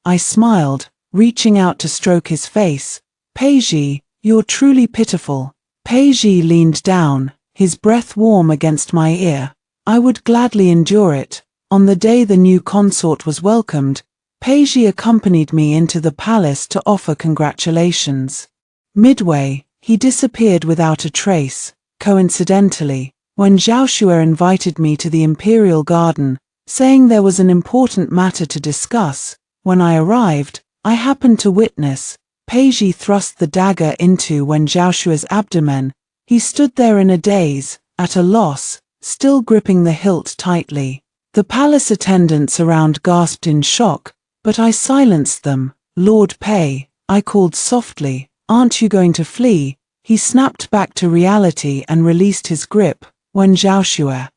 I smiled, reaching out to stroke his face. "Peiji, you're truly pitiful." Peiji leaned down, his breath warm against my ear. "I would gladly endure it." On the day the new consort was welcomed, Peiji accompanied me into the palace to offer congratulations. Midway, he disappeared without a trace. Coincidentally, when Zhaoxue invited me to the Imperial Garden, saying there was an important matter to discuss, when I arrived, I happened to witness. Peiji thrust the dagger into Wen Zhaoxue's abdomen. He stood there in a daze, at a loss, still gripping the hilt tightly. The palace attendants around gasped in shock, but I silenced them. "Lord Pei," I called softly, "aren't you going to flee?" He snapped back to reality and released his grip. Wen Zhaoxue,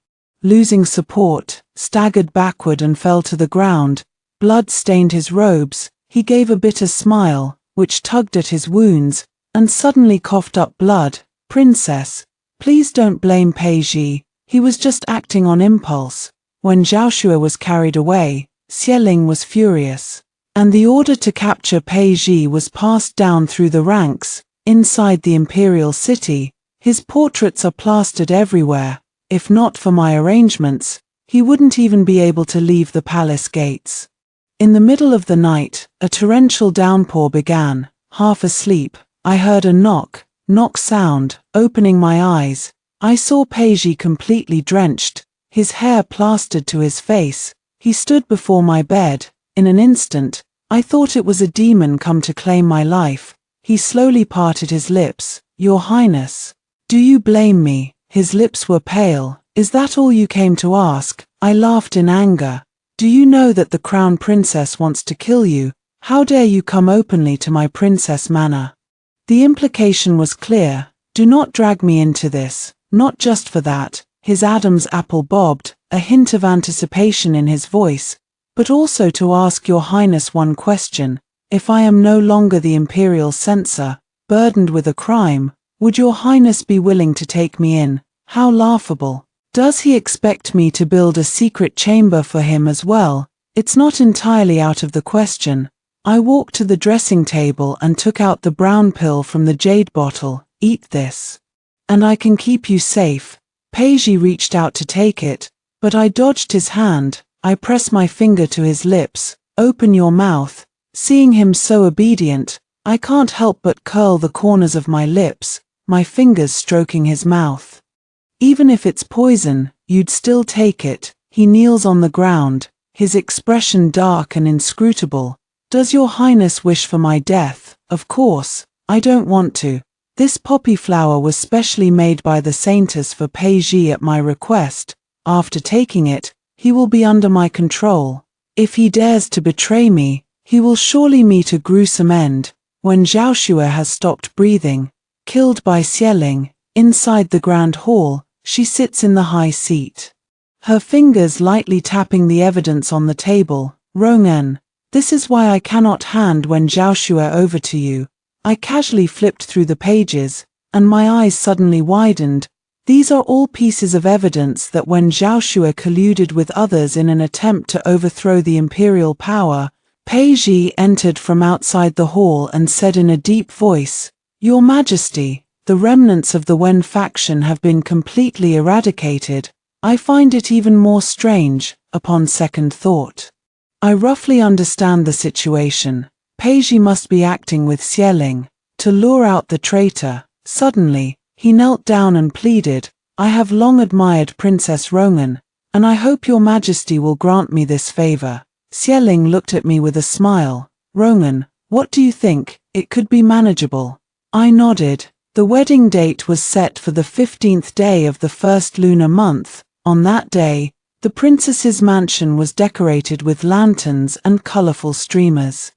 losing support, staggered backward and fell to the ground. Blood stained his robes. He gave a bitter smile, which tugged at his wounds, and suddenly coughed up blood. "Princess, please don't blame Peiji. He was just acting on impulse." When Zhaoxue was carried away, Xieling was furious, and the order to capture Peiji was passed down through the ranks. Inside the imperial city, his portraits are plastered everywhere. If not for my arrangements, he wouldn't even be able to leave the palace gates. In the middle of the night, a torrential downpour began. Half asleep, I heard a knock sound. Opening my eyes, I saw Peiji completely drenched, his hair plastered to his face. He stood before my bed. In an instant, I thought it was a demon come to claim my life. He slowly parted his lips. "Your Highness, do you blame me?" His lips were pale. "Is that all you came to ask?" I laughed in anger. "Do you know that the crown princess wants to kill you? How dare you come openly to my princess manor?" The implication was clear. Do not drag me into this. Not just for that. His Adam's apple bobbed, a hint of anticipation in his voice, but also to ask Your Highness one question. If I am no longer the imperial censor, burdened with a crime, would Your Highness be willing to take me in? How laughable. Does he expect me to build a secret chamber for him as well? It's not entirely out of the question. I walked to the dressing table and took out the brown pill from the jade bottle. Eat this, and I can keep you safe. Peiji reached out to take it, but I dodged his hand. I pressed my finger to his lips. Open your mouth. Seeing him so obedient, I can't help but curl the corners of my lips, my fingers stroking his mouth. Even if it's poison, you'd still take it. He kneels on the ground, his expression dark and inscrutable. Does your highness wish for my death? Of course, I don't want to. This poppy flower was specially made by the saintess for Peiji at my request. After taking it, he will be under my control. If he dares to betray me, he will surely meet a gruesome end. When Zhaoxue has stopped breathing, killed by Xieling, inside the grand hall, she sits in the high seat, her fingers lightly tapping the evidence on the table. Rongen, this is why I cannot hand Wen Zhaoxue over to you. I casually flipped through the pages, and my eyes suddenly widened. These are all pieces of evidence that when Zhaoxue colluded with others in an attempt to overthrow the imperial power, Peiji entered from outside the hall and said in a deep voice, "Your Majesty, the remnants of the Wen faction have been completely eradicated. I find it even more strange, upon second thought. I roughly understand the situation. Peiji must be acting with Xieling to lure out the traitor." Suddenly, he knelt down and pleaded, "I have long admired Princess Rongen, and I hope your Majesty will grant me this favor." Xieling looked at me with a smile. "Rongen, what do you think? It could be manageable." I nodded. The wedding date was set for the 15th day of the first lunar month. On that day, the princess's mansion was decorated with lanterns and colorful streamers.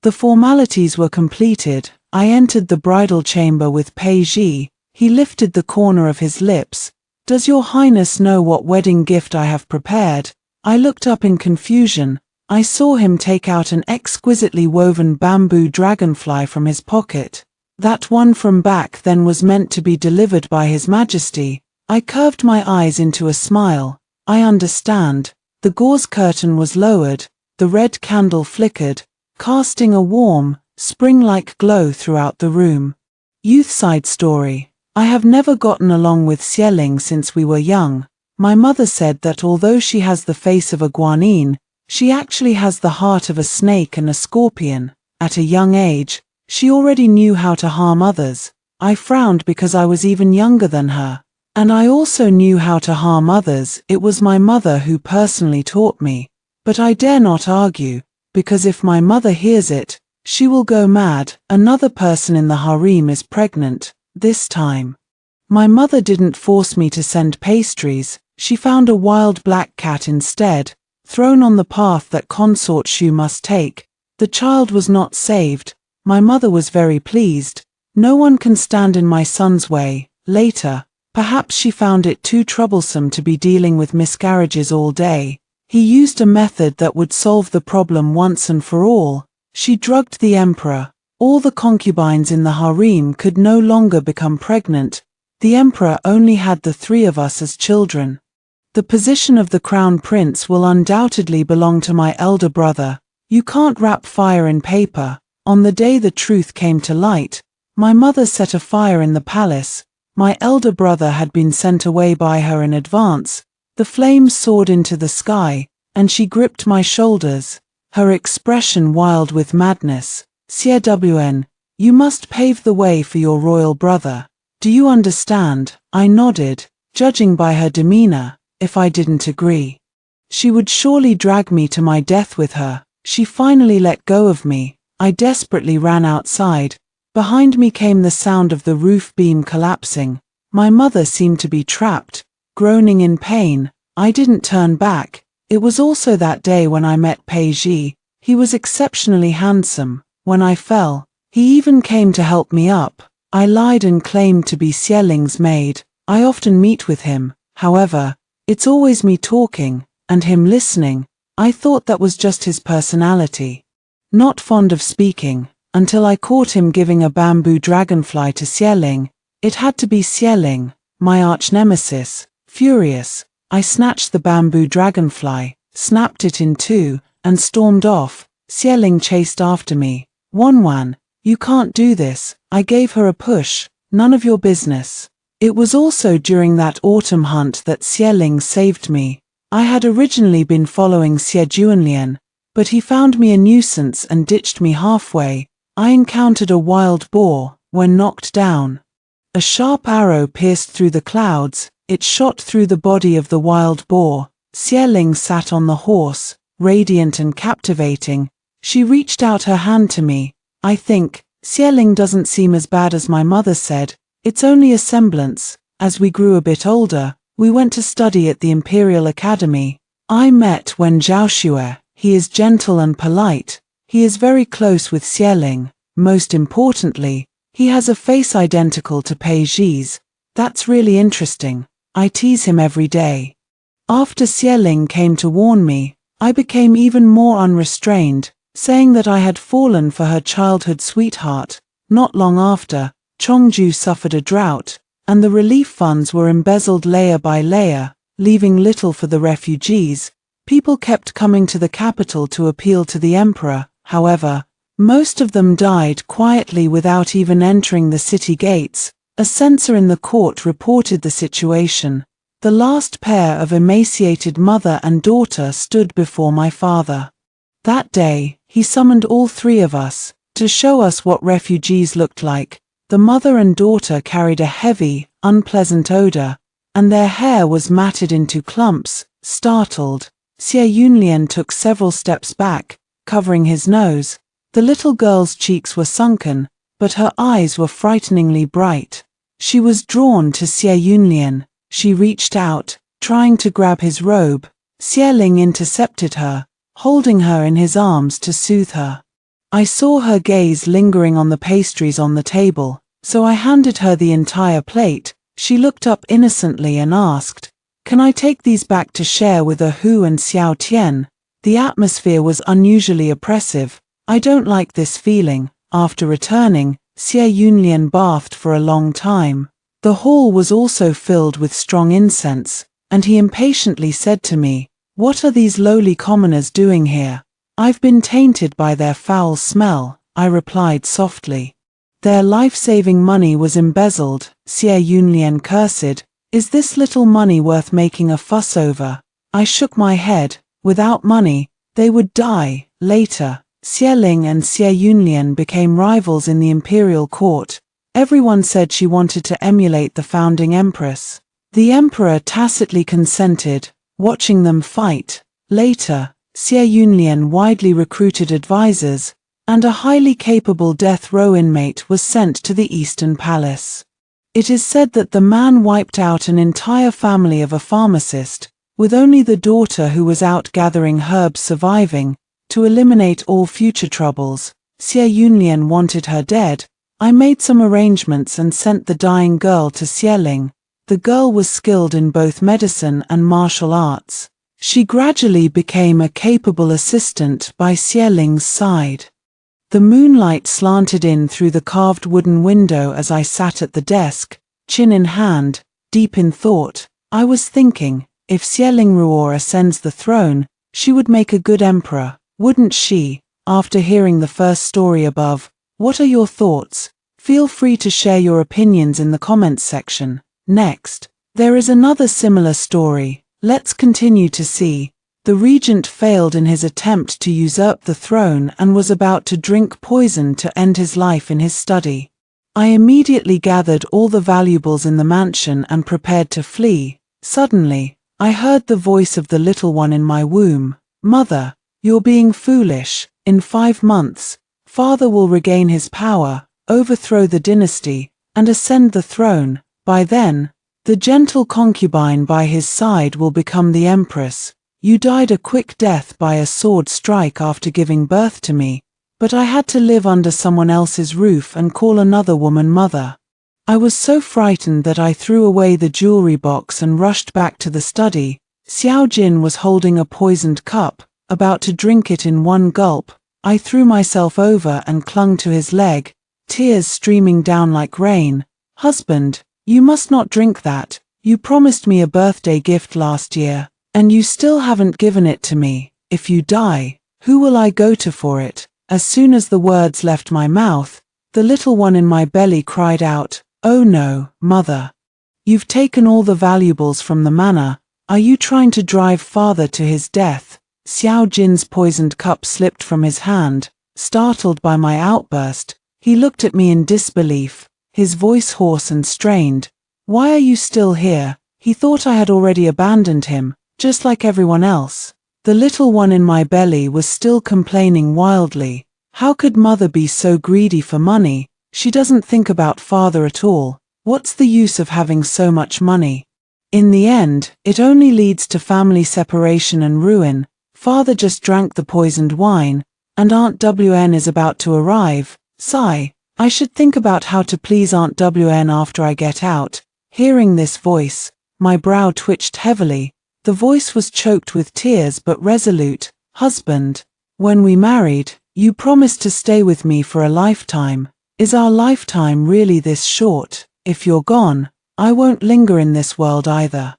The formalities were completed. I entered the bridal chamber with Peiji. He lifted the corner of his lips. "Does your highness know what wedding gift I have prepared?" I looked up in confusion. I saw him take out an exquisitely woven bamboo dragonfly from his pocket. That one from back then was meant to be delivered by His Majesty. I curved my eyes into a smile. I understand. The gauze curtain was lowered. The red candle flickered, casting a warm, spring-like glow throughout the room. Youth side story. I have never gotten along with Xieling since we were young. My mother said that although she has the face of a guanyin, she actually has the heart of a snake and a scorpion. At a young age, she already knew how to harm others. I frowned because I was even younger than her. And I also knew how to harm others. It was my mother who personally taught me. But I dare not argue, because if my mother hears it, she will go mad. Another person in the harem is pregnant, this time. My mother didn't force me to send pastries. She found a wild black cat instead, thrown on the path that consort Shu must take. The child was not saved. My mother was very pleased. No one can stand in my son's way. Later, perhaps she found it too troublesome to be dealing with miscarriages all day. He used a method that would solve the problem once and for all. She drugged the emperor. All the concubines in the harem could no longer become pregnant. The emperor only had the three of us as children. The position of the crown prince will undoubtedly belong to my elder brother. You can't wrap fire in paper. On the day the truth came to light, my mother set a fire in the palace. My elder brother had been sent away by her in advance. The flames soared into the sky, and she gripped my shoulders, her expression wild with madness. "Cwn, you must pave the way for your royal brother. Do you understand?" I nodded, judging by her demeanor. If I didn't agree, she would surely drag me to my death with her. She finally let go of me. I desperately ran outside. Behind me came the sound of the roof beam collapsing. My mother seemed to be trapped, groaning in pain. I didn't turn back. It was also that day when I met Peiji. He was exceptionally handsome. When I fell, he even came to help me up. I lied and claimed to be Xieling's maid. I often meet with him. However, it's always me talking, and him listening. I thought that was just his personality. Not fond of speaking, until I caught him giving a bamboo dragonfly to Xieling. It had to be Xieling, my arch-nemesis. Furious, I snatched the bamboo dragonfly, snapped it in two, and stormed off. Xieling chased after me. Wanwan, you can't do this. I gave her a push. None of your business. It was also during that autumn hunt that Xieling saved me. I had originally been following Xie Juanlian, but he found me a nuisance and ditched me halfway. I encountered a wild boar. When knocked down, a sharp arrow pierced through the clouds. It shot through the body of the wild boar. Xieling sat on the horse, radiant and captivating. She reached out her hand to me. I think, Xieling doesn't seem as bad as my mother said. It's only a semblance. As we grew a bit older, we went to study at the Imperial Academy. I met Wen Zhaoxue. He is gentle and polite. He is very close with Xieling. Most importantly, he has a face identical to Pei Zhi's. That's really interesting. I tease him every day. After Xieling came to warn me, I became even more unrestrained, saying that I had fallen for her childhood sweetheart. Not long after, Chongju suffered a drought, and the relief funds were embezzled layer by layer, leaving little for the refugees. People kept coming to the capital to appeal to the emperor. However, most of them died quietly without even entering the city gates. A censor in the court reported the situation. The last pair of emaciated mother and daughter stood before my father. That day, he summoned all three of us to show us what refugees looked like. The mother and daughter carried a heavy, unpleasant odor, and their hair was matted into clumps. Startled, Xie Yunlian took several steps back, covering his nose. The little girl's cheeks were sunken, but her eyes were frighteningly bright. She was drawn to Xie Yunlian. She reached out, trying to grab his robe. Xieling intercepted her, holding her in his arms to soothe her. I saw her gaze lingering on the pastries on the table, so I handed her the entire plate. She looked up innocently and asked, "Can I take these back to share with Hu and Xiao Tian?" The atmosphere was unusually oppressive. I don't like this feeling. After returning, Xie Yunlian bathed for a long time. The hall was also filled with strong incense, and he impatiently said to me, "What are these lowly commoners doing here?" "I've been tainted by their foul smell," I replied softly. "Their life-saving money was embezzled," Xie Yunlian cursed. "Is this little money worth making a fuss over?" I shook my head. Without money, they would die. Later, Xieling and Xie Yunlian became rivals in the imperial court. Everyone said she wanted to emulate the founding empress. The emperor tacitly consented, watching them fight. Later, Xie Yunlian widely recruited advisors, and a highly capable death row inmate was sent to the Eastern Palace. It is said that the man wiped out an entire family of a pharmacist, with only the daughter who was out gathering herbs surviving, to eliminate all future troubles. Xie Yunlian wanted her dead. I made some arrangements and sent the dying girl to Xieling. The girl was skilled in both medicine and martial arts. She gradually became a capable assistant by Xieling's side. The moonlight slanted in through the carved wooden window as I sat at the desk, chin in hand, deep in thought. I was thinking, if Xieling Ruor ascends the throne, she would make a good emperor, wouldn't she? After hearing the first story above, what are your thoughts? Feel free to share your opinions in the comments section. Next, there is another similar story. Let's continue to see. The regent failed in his attempt to usurp the throne and was about to drink poison to end his life in his study. I immediately gathered all the valuables in the mansion and prepared to flee. Suddenly, I heard the voice of the little one in my womb. "Mother, you're being foolish. In 5 months, father will regain his power, overthrow the dynasty, and ascend the throne. By then, the gentle concubine by his side will become the empress. You died a quick death by a sword strike after giving birth to me, but I had to live under someone else's roof and call another woman mother." I was so frightened that I threw away the jewelry box and rushed back to the study. Xiao Jin was holding a poisoned cup, about to drink it in one gulp. I threw myself over and clung to his leg, tears streaming down like rain. "Husband, you must not drink that. You promised me a birthday gift last year, and you still haven't given it to me. If you die, who will I go to for it?" As soon as the words left my mouth, the little one in my belly cried out, "Oh no, mother. You've taken all the valuables from the manor. Are you trying to drive father to his death?" Xiao Jin's poisoned cup slipped from his hand. Startled by my outburst, he looked at me in disbelief, his voice hoarse and strained. "Why are you still here?" He thought I had already abandoned him, just like everyone else. The little one in my belly was still complaining wildly. How could mother be so greedy for money? She doesn't think about father at all. What's the use of having so much money? In the end, it only leads to family separation and ruin. Father just drank the poisoned wine, and Aunt WN is about to arrive. Sigh. I should think about how to please Aunt WN after I get out. Hearing this voice, my brow twitched heavily. The voice was choked with tears but resolute. "Husband, when we married, you promised to stay with me for a lifetime. Is our lifetime really this short? If you're gone, I won't linger in this world either.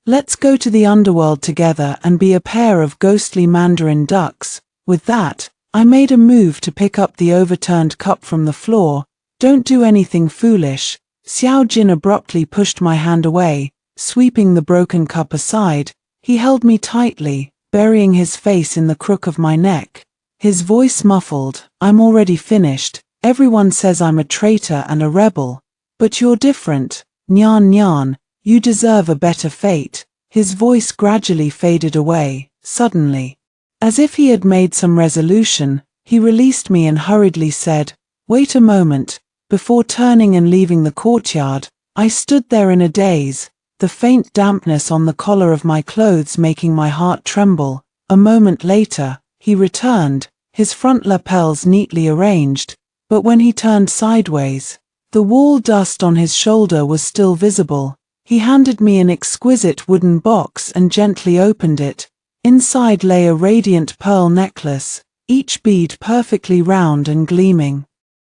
Let's go to the underworld together and be a pair of ghostly mandarin ducks." With that, I made a move to pick up the overturned cup from the floor. "Don't do anything foolish." Xiao Jin abruptly pushed my hand away, sweeping the broken cup aside. He held me tightly, burying his face in the crook of my neck. His voice muffled, "I'm already finished. Everyone says I'm a traitor and a rebel. But you're different. Nyan Nyan, you deserve a better fate." His voice gradually faded away. Suddenly, as if he had made some resolution, he released me and hurriedly said, "Wait a moment." Before turning and leaving the courtyard, I stood there in a daze, the faint dampness on the collar of my clothes making my heart tremble. A moment later, he returned, his front lapels neatly arranged, but when he turned sideways, the wall dust on his shoulder was still visible. He handed me an exquisite wooden box and gently opened it. Inside lay a radiant pearl necklace, each bead perfectly round and gleaming.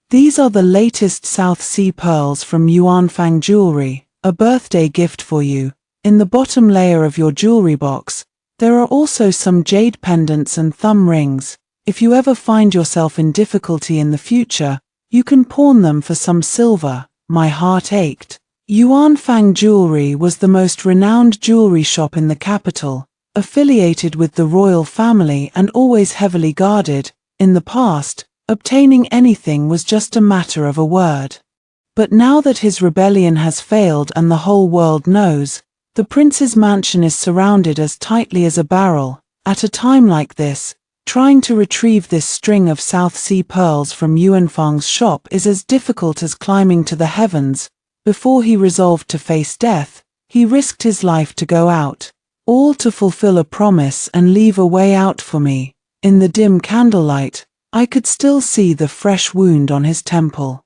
"These are the latest South Sea pearls from Yuanfang Jewelry, a birthday gift for you. In the bottom layer of your jewelry box, there are also some jade pendants and thumb rings. If you ever find yourself in difficulty in the future, you can pawn them for some silver." My heart ached. Yuanfang Jewelry was the most renowned jewelry shop in the capital, affiliated with the royal family and always heavily guarded. In the past, obtaining anything was just a matter of a word. But now that his rebellion has failed and the whole world knows, the prince's mansion is surrounded as tightly as a barrel. At a time like this, trying to retrieve this string of South Sea pearls from Yuanfang's shop is as difficult as climbing to the heavens. Before he resolved to face death, he risked his life to go out, all to fulfill a promise and leave a way out for me. In the dim candlelight, I could still see the fresh wound on his temple.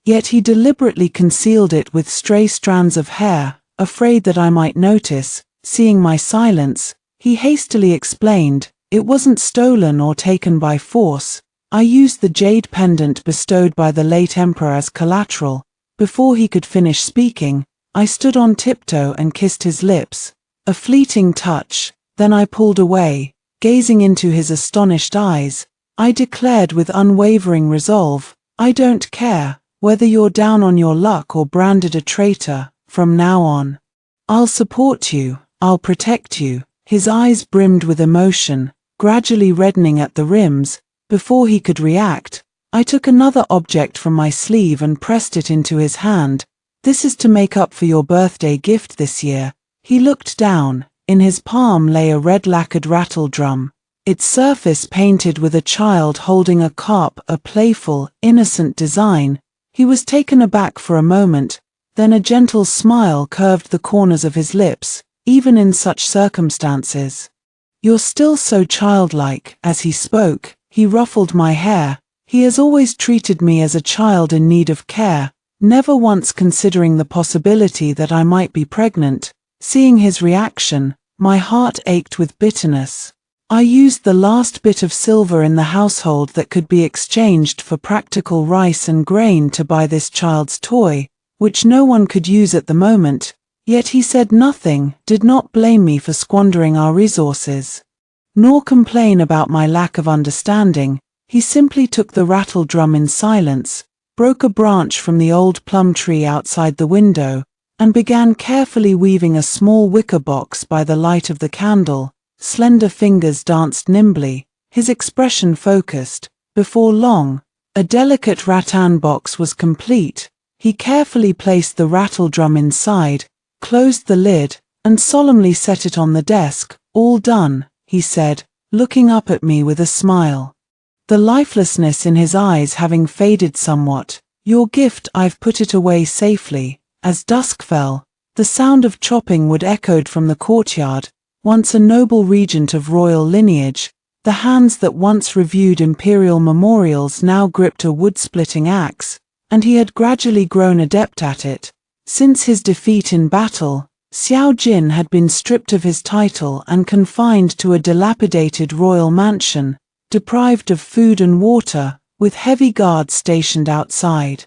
Yet he deliberately concealed it with stray strands of hair, afraid that I might notice. Seeing my silence, he hastily explained, "It wasn't stolen or taken by force. I used the jade pendant bestowed by the late emperor as collateral." Before he could finish speaking, I stood on tiptoe and kissed his lips. A fleeting touch, then I pulled away, gazing into his astonished eyes. I declared with unwavering resolve, "I don't care whether you're down on your luck or branded a traitor. From now on, I'll support you, I'll protect you." His eyes brimmed with emotion, gradually reddening at the rims. Before he could react, I took another object from my sleeve and pressed it into his hand. "This is to make up for your birthday gift this year." He looked down. In his palm lay a red lacquered rattle drum, its surface painted with a child holding a carp, a playful, innocent design. He was taken aback for a moment, then a gentle smile curved the corners of his lips. "Even in such circumstances, you're still so childlike." As he spoke, he ruffled my hair. He has always treated me as a child in need of care, never once considering the possibility that I might be pregnant. Seeing his reaction, my heart ached with bitterness. I used the last bit of silver in the household that could be exchanged for practical rice and grain to buy this child's toy, which no one could use at the moment. Yet he said nothing, did not blame me for squandering our resources, nor complain about my lack of understanding. He simply took the rattle drum in silence, broke a branch from the old plum tree outside the window, and began carefully weaving a small wicker box by the light of the candle. Slender fingers danced nimbly, his expression focused. Before long, a delicate rattan box was complete. He carefully placed the rattle drum inside, closed the lid, and solemnly set it on the desk. "All done," he said, looking up at me with a smile, the lifelessness in his eyes having faded somewhat. "Your gift, I've put it away safely." As dusk fell, the sound of chopping wood echoed from the courtyard. Once a noble regent of royal lineage, the hands that once reviewed imperial memorials now gripped a wood-splitting axe, and he had gradually grown adept at it. Since his defeat in battle, Xiao Jin had been stripped of his title and confined to a dilapidated royal mansion, deprived of food and water, with heavy guards stationed outside,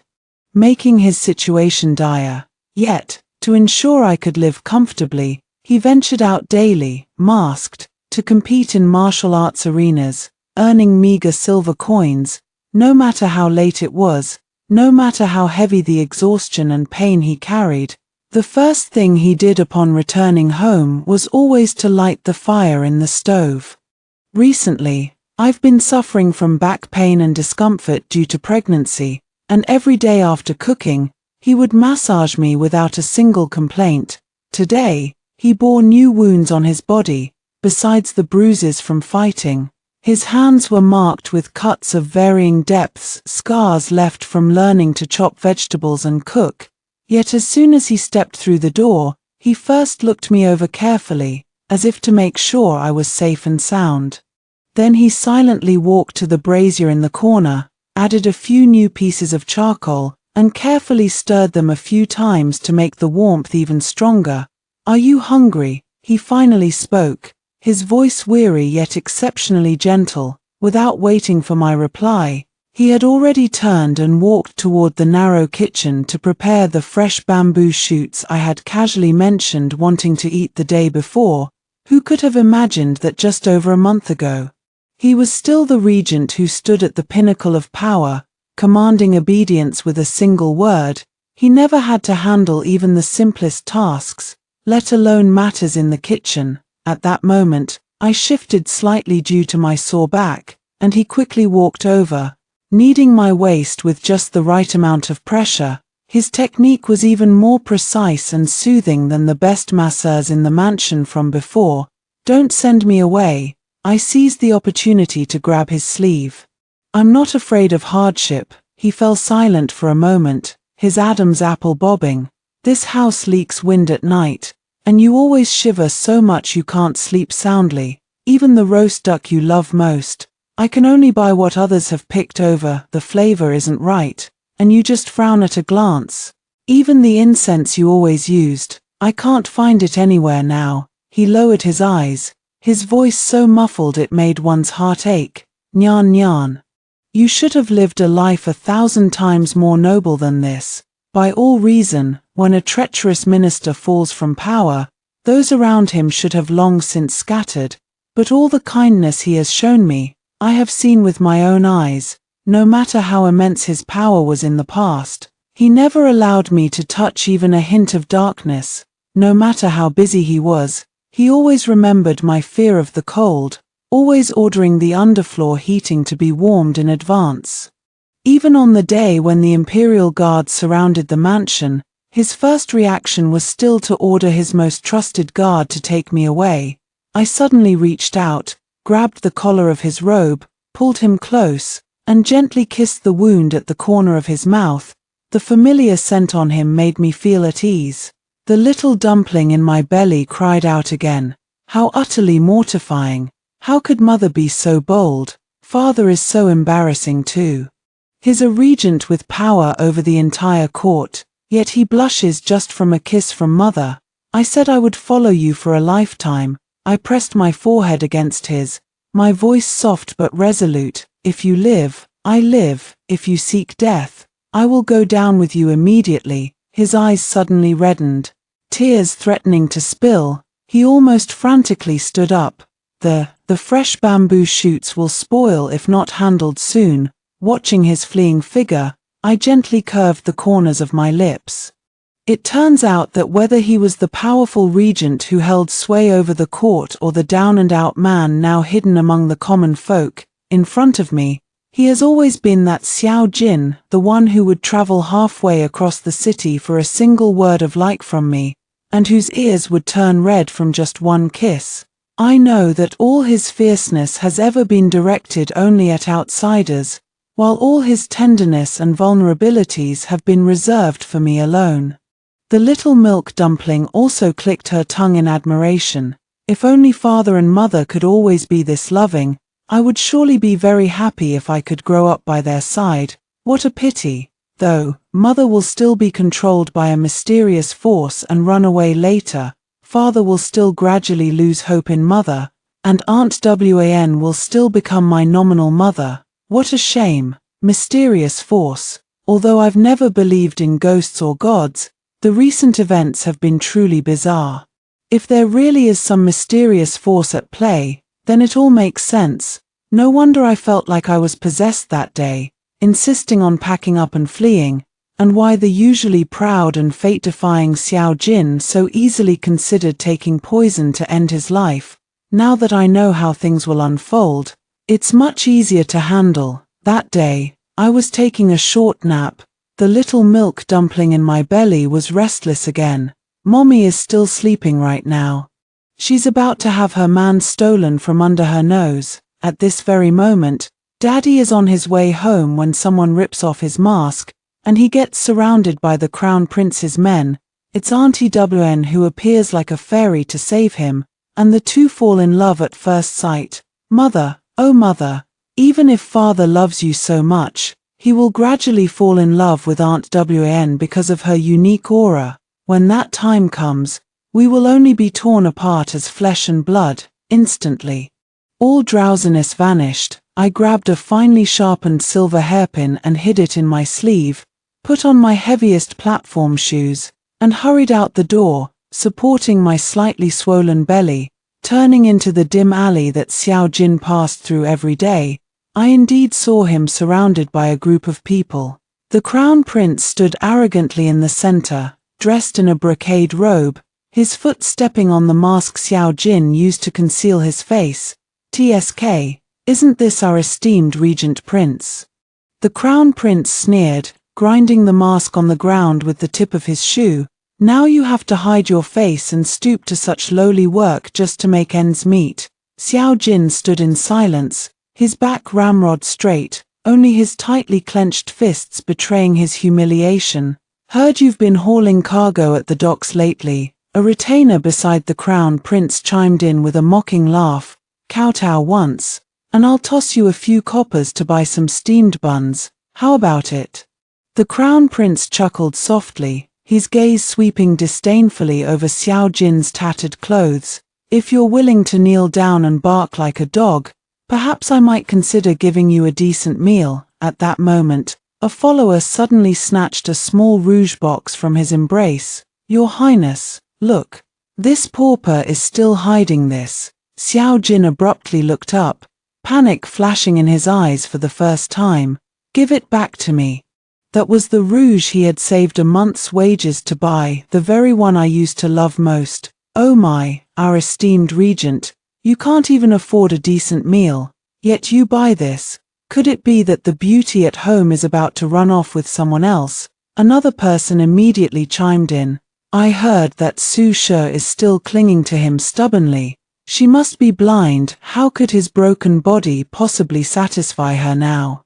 making his situation dire. Yet, to ensure I could live comfortably, he ventured out daily, masked, to compete in martial arts arenas, earning meager silver coins. No matter how late it was, no matter how heavy the exhaustion and pain he carried, the first thing he did upon returning home was always to light the fire in the stove. Recently, I've been suffering from back pain and discomfort due to pregnancy, and every day after cooking, he would massage me without a single complaint. Today, he bore new wounds on his body, besides the bruises from fighting. His hands were marked with cuts of varying depths, scars left from learning to chop vegetables and cook. Yet as soon as he stepped through the door, he first looked me over carefully, as if to make sure I was safe and sound. Then he silently walked to the brazier in the corner, added a few new pieces of charcoal, and carefully stirred them a few times to make the warmth even stronger. "Are you hungry?" he finally spoke, his voice weary yet exceptionally gentle. Without waiting for my reply, he had already turned and walked toward the narrow kitchen to prepare the fresh bamboo shoots I had casually mentioned wanting to eat the day before. Who could have imagined that just over a month ago, he was still the regent who stood at the pinnacle of power, commanding obedience with a single word? He never had to handle even the simplest tasks, let alone matters in the kitchen. At that moment, I shifted slightly due to my sore back, and he quickly walked over, kneading my waist with just the right amount of pressure. His technique was even more precise and soothing than the best masseurs in the mansion from before. "Don't send me away." I seized the opportunity to grab his sleeve. "I'm not afraid of hardship." He fell silent for a moment, his Adam's apple bobbing. "This house leaks wind at night, and you always shiver so much you can't sleep soundly. Even the roast duck you love most, I can only buy what others have picked over. The flavor isn't right, and you just frown at a glance. Even the incense you always used, I can't find it anywhere now." He lowered his eyes, his voice so muffled it made one's heart ache. "Nyan nyan. You should have lived a life 1,000 times more noble than this. By all reason, when a treacherous minister falls from power, those around him should have long since scattered. But all the kindness he has shown me, I have seen with my own eyes. No matter how immense his power was in the past, he never allowed me to touch even a hint of darkness. No matter how busy he was, he always remembered my fear of the cold, always ordering the underfloor heating to be warmed in advance. Even on the day when the Imperial Guard surrounded the mansion, his first reaction was still to order his most trusted guard to take me away. I suddenly reached out, grabbed the collar of his robe, pulled him close, and gently kissed the wound at the corner of his mouth. The familiar scent on him made me feel at ease. The little dumpling in my belly cried out again. How utterly mortifying. How could mother be so bold? Father is so embarrassing too. He's a regent with power over the entire court, yet he blushes just from a kiss from mother. I said I would follow you for a lifetime. I pressed my forehead against his, my voice soft but resolute. If you live, I live. If you seek death, I will go down with you immediately. His eyes suddenly reddened. Tears threatening to spill, he almost frantically stood up. The fresh bamboo shoots will spoil if not handled soon. Watching his fleeing figure, I gently curved the corners of my lips. It turns out that whether he was the powerful regent who held sway over the court or the down-and-out man now hidden among the common folk, in front of me, he has always been that Xiao Jin, the one who would travel halfway across the city for a single word of like from me, and whose ears would turn red from just one kiss. I know that all his fierceness has ever been directed only at outsiders, while all his tenderness and vulnerabilities have been reserved for me alone. The little milk dumpling also clicked her tongue in admiration. If only father and mother could always be this loving, I would surely be very happy if I could grow up by their side. What a pity, though, mother will still be controlled by a mysterious force and run away later. Father will still gradually lose hope in mother, and Aunt Wan will still become my nominal mother. What a shame. Mysterious force. Although I've never believed in ghosts or gods, the recent events have been truly bizarre. If there really is some mysterious force at play, then it all makes sense. No wonder I felt like I was possessed that day, insisting on packing up and fleeing, and why the usually proud and fate-defying Xiao Jin so easily considered taking poison to end his life. Now that I know how things will unfold, it's much easier to handle. That day, I was taking a short nap. The little milk dumpling in my belly was restless again. Mommy is still sleeping right now. She's about to have her man stolen from under her nose. At this very moment, Daddy is on his way home when someone rips off his mask, and he gets surrounded by the Crown Prince's men. It's Auntie Wan who appears like a fairy to save him, and the two fall in love at first sight. Mother, oh mother, even if father loves you so much, he will gradually fall in love with Aunt Wan because of her unique aura. When that time comes, we will only be torn apart as flesh and blood, instantly. All drowsiness vanished. I grabbed a finely sharpened silver hairpin and hid it in my sleeve, put on my heaviest platform shoes, and hurried out the door, supporting my slightly swollen belly. Turning into the dim alley that Xiao Jin passed through every day, I indeed saw him surrounded by a group of people. The Crown Prince stood arrogantly in the center, dressed in a brocade robe, his foot stepping on the mask Xiao Jin used to conceal his face. TSK, isn't this our esteemed Regent Prince? The Crown Prince sneered, grinding the mask on the ground with the tip of his shoe. Now you have to hide your face and stoop to such lowly work just to make ends meet. Xiao Jin stood in silence, his back ramrod straight, only his tightly clenched fists betraying his humiliation. Heard you've been hauling cargo at the docks lately. A retainer beside the Crown Prince chimed in with a mocking laugh. Kowtow once, and I'll toss you a few coppers to buy some steamed buns. How about it? The Crown Prince chuckled softly, his gaze sweeping disdainfully over Xiao Jin's tattered clothes. If you're willing to kneel down and bark like a dog, perhaps I might consider giving you a decent meal. At that moment, a follower suddenly snatched a small rouge box from his embrace. Your Highness, look. This pauper is still hiding this. Xiao Jin abruptly looked up, panic flashing in his eyes for the first time. Give it back to me. That was the rouge he had saved a month's wages to buy, the very one I used to love most. Oh my, our esteemed regent, you can't even afford a decent meal, yet you buy this. Could it be that the beauty at home is about to run off with someone else? Another person immediately chimed in. I heard that Su She is still clinging to him stubbornly. She must be blind. How could his broken body possibly satisfy her now?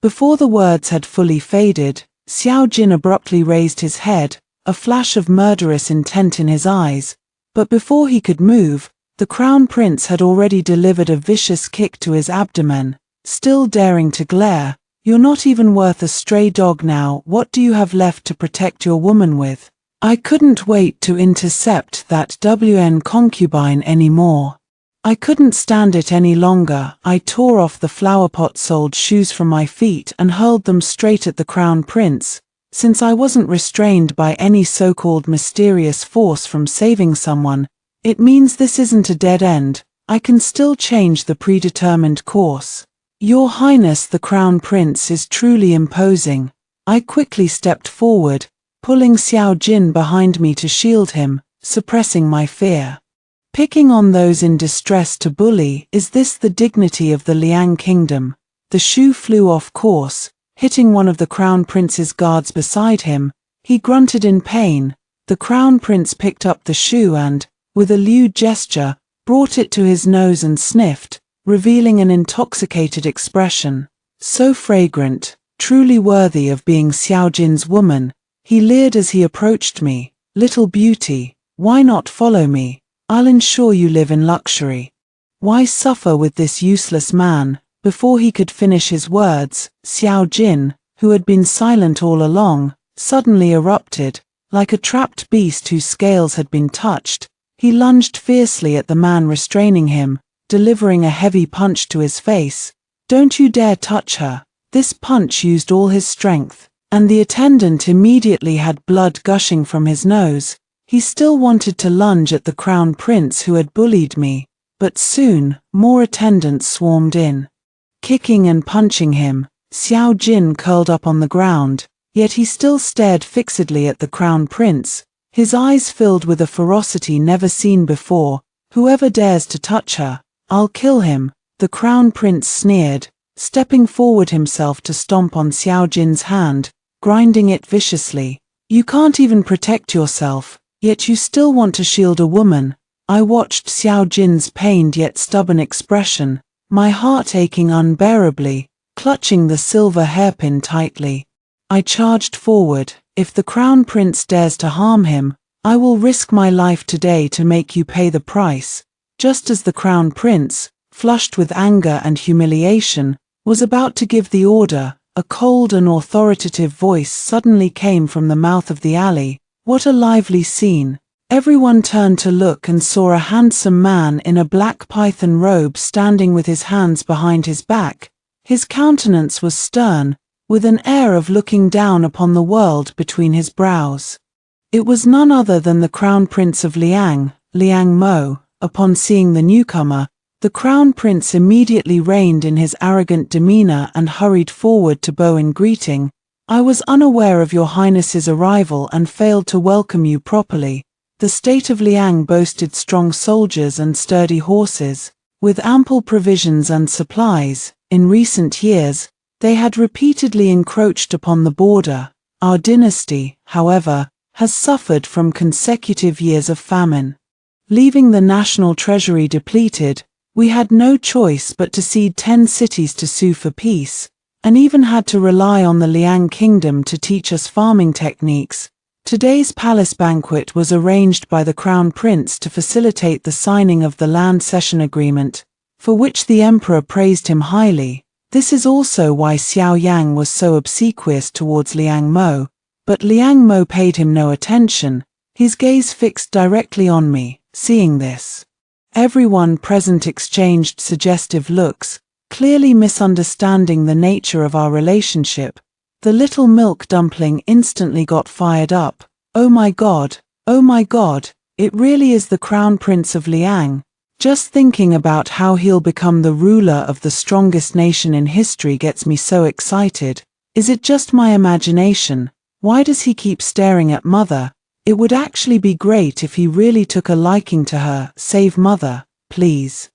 Before the words had fully faded, Xiao Jin abruptly raised his head, a flash of murderous intent in his eyes. But before he could move, the Crown Prince had already delivered a vicious kick to his abdomen. Still daring to glare, you're not even worth a stray dog now. What do you have left to protect your woman with? I couldn't wait to intercept that WN concubine anymore. I couldn't stand it any longer. I tore off the flowerpot-soled shoes from my feet and hurled them straight at the Crown Prince. Since I wasn't restrained by any so-called mysterious force from saving someone, it means this isn't a dead end. I can still change the predetermined course. Your Highness the Crown Prince is truly imposing. I quickly stepped forward, pulling Xiao Jin behind me to shield him, suppressing my fear. Picking on those in distress to bully, is this the dignity of the Liang Kingdom? The shoe flew off course, hitting one of the Crown Prince's guards beside him. He grunted in pain. The Crown Prince picked up the shoe and, with a lewd gesture, brought it to his nose and sniffed, revealing an intoxicated expression. So fragrant, truly worthy of being Xiao Jin's woman, he leered as he approached me. Little beauty, why not follow me? I'll ensure you live in luxury. Why suffer with this useless man? Before he could finish his words, Xiao Jin, who had been silent all along, suddenly erupted. Like a trapped beast whose scales had been touched, he lunged fiercely at the man restraining him, delivering a heavy punch to his face. Don't you dare touch her. This punch used all his strength, and the attendant immediately had blood gushing from his nose. He still wanted to lunge at the Crown Prince who had bullied me, but soon, more attendants swarmed in. Kicking and punching him, Xiao Jin curled up on the ground, yet he still stared fixedly at the Crown Prince, his eyes filled with a ferocity never seen before. Whoever dares to touch her, I'll kill him, the Crown Prince sneered, stepping forward himself to stomp on Xiao Jin's hand, grinding it viciously. You can't even protect yourself, yet you still want to shield a woman. I watched Xiao Jin's pained yet stubborn expression, my heart aching unbearably, clutching the silver hairpin tightly. I charged forward. If the Crown Prince dares to harm him, I will risk my life today to make you pay the price. Just as the Crown Prince, flushed with anger and humiliation, was about to give the order, a cold and authoritative voice suddenly came from the mouth of the alley. What a lively scene! Everyone turned to look and saw a handsome man in a black python robe standing with his hands behind his back. His countenance was stern, with an air of looking down upon the world between his brows. It was none other than the Crown Prince of Liang, Liang Mo. Upon seeing the newcomer, the Crown Prince immediately reined in his arrogant demeanor and hurried forward to bow in greeting. I was unaware of your Highness's arrival and failed to welcome you properly. The state of Liang boasted strong soldiers and sturdy horses, with ample provisions and supplies. In recent years, they had repeatedly encroached upon the border. Our dynasty, however, has suffered from consecutive years of famine. Leaving the national treasury depleted, we had no choice but to cede 10 cities to sue for peace, and even had to rely on the Liang Kingdom to teach us farming techniques. Today's palace banquet was arranged by the Crown Prince to facilitate the signing of the land cession agreement, for which the Emperor praised him highly. This is also why Xiao Yang was so obsequious towards Liang Mo, but Liang Mo paid him no attention, his gaze fixed directly on me. Seeing this, everyone present exchanged suggestive looks, clearly misunderstanding the nature of our relationship. The little milk dumpling instantly got fired up. Oh my God, it really is the Crown Prince of Liang. Just thinking about how he'll become the ruler of the strongest nation in history gets me so excited. Is it just my imagination? Why does he keep staring at Mother? It would actually be great if he really took a liking to her. Save Mother, please.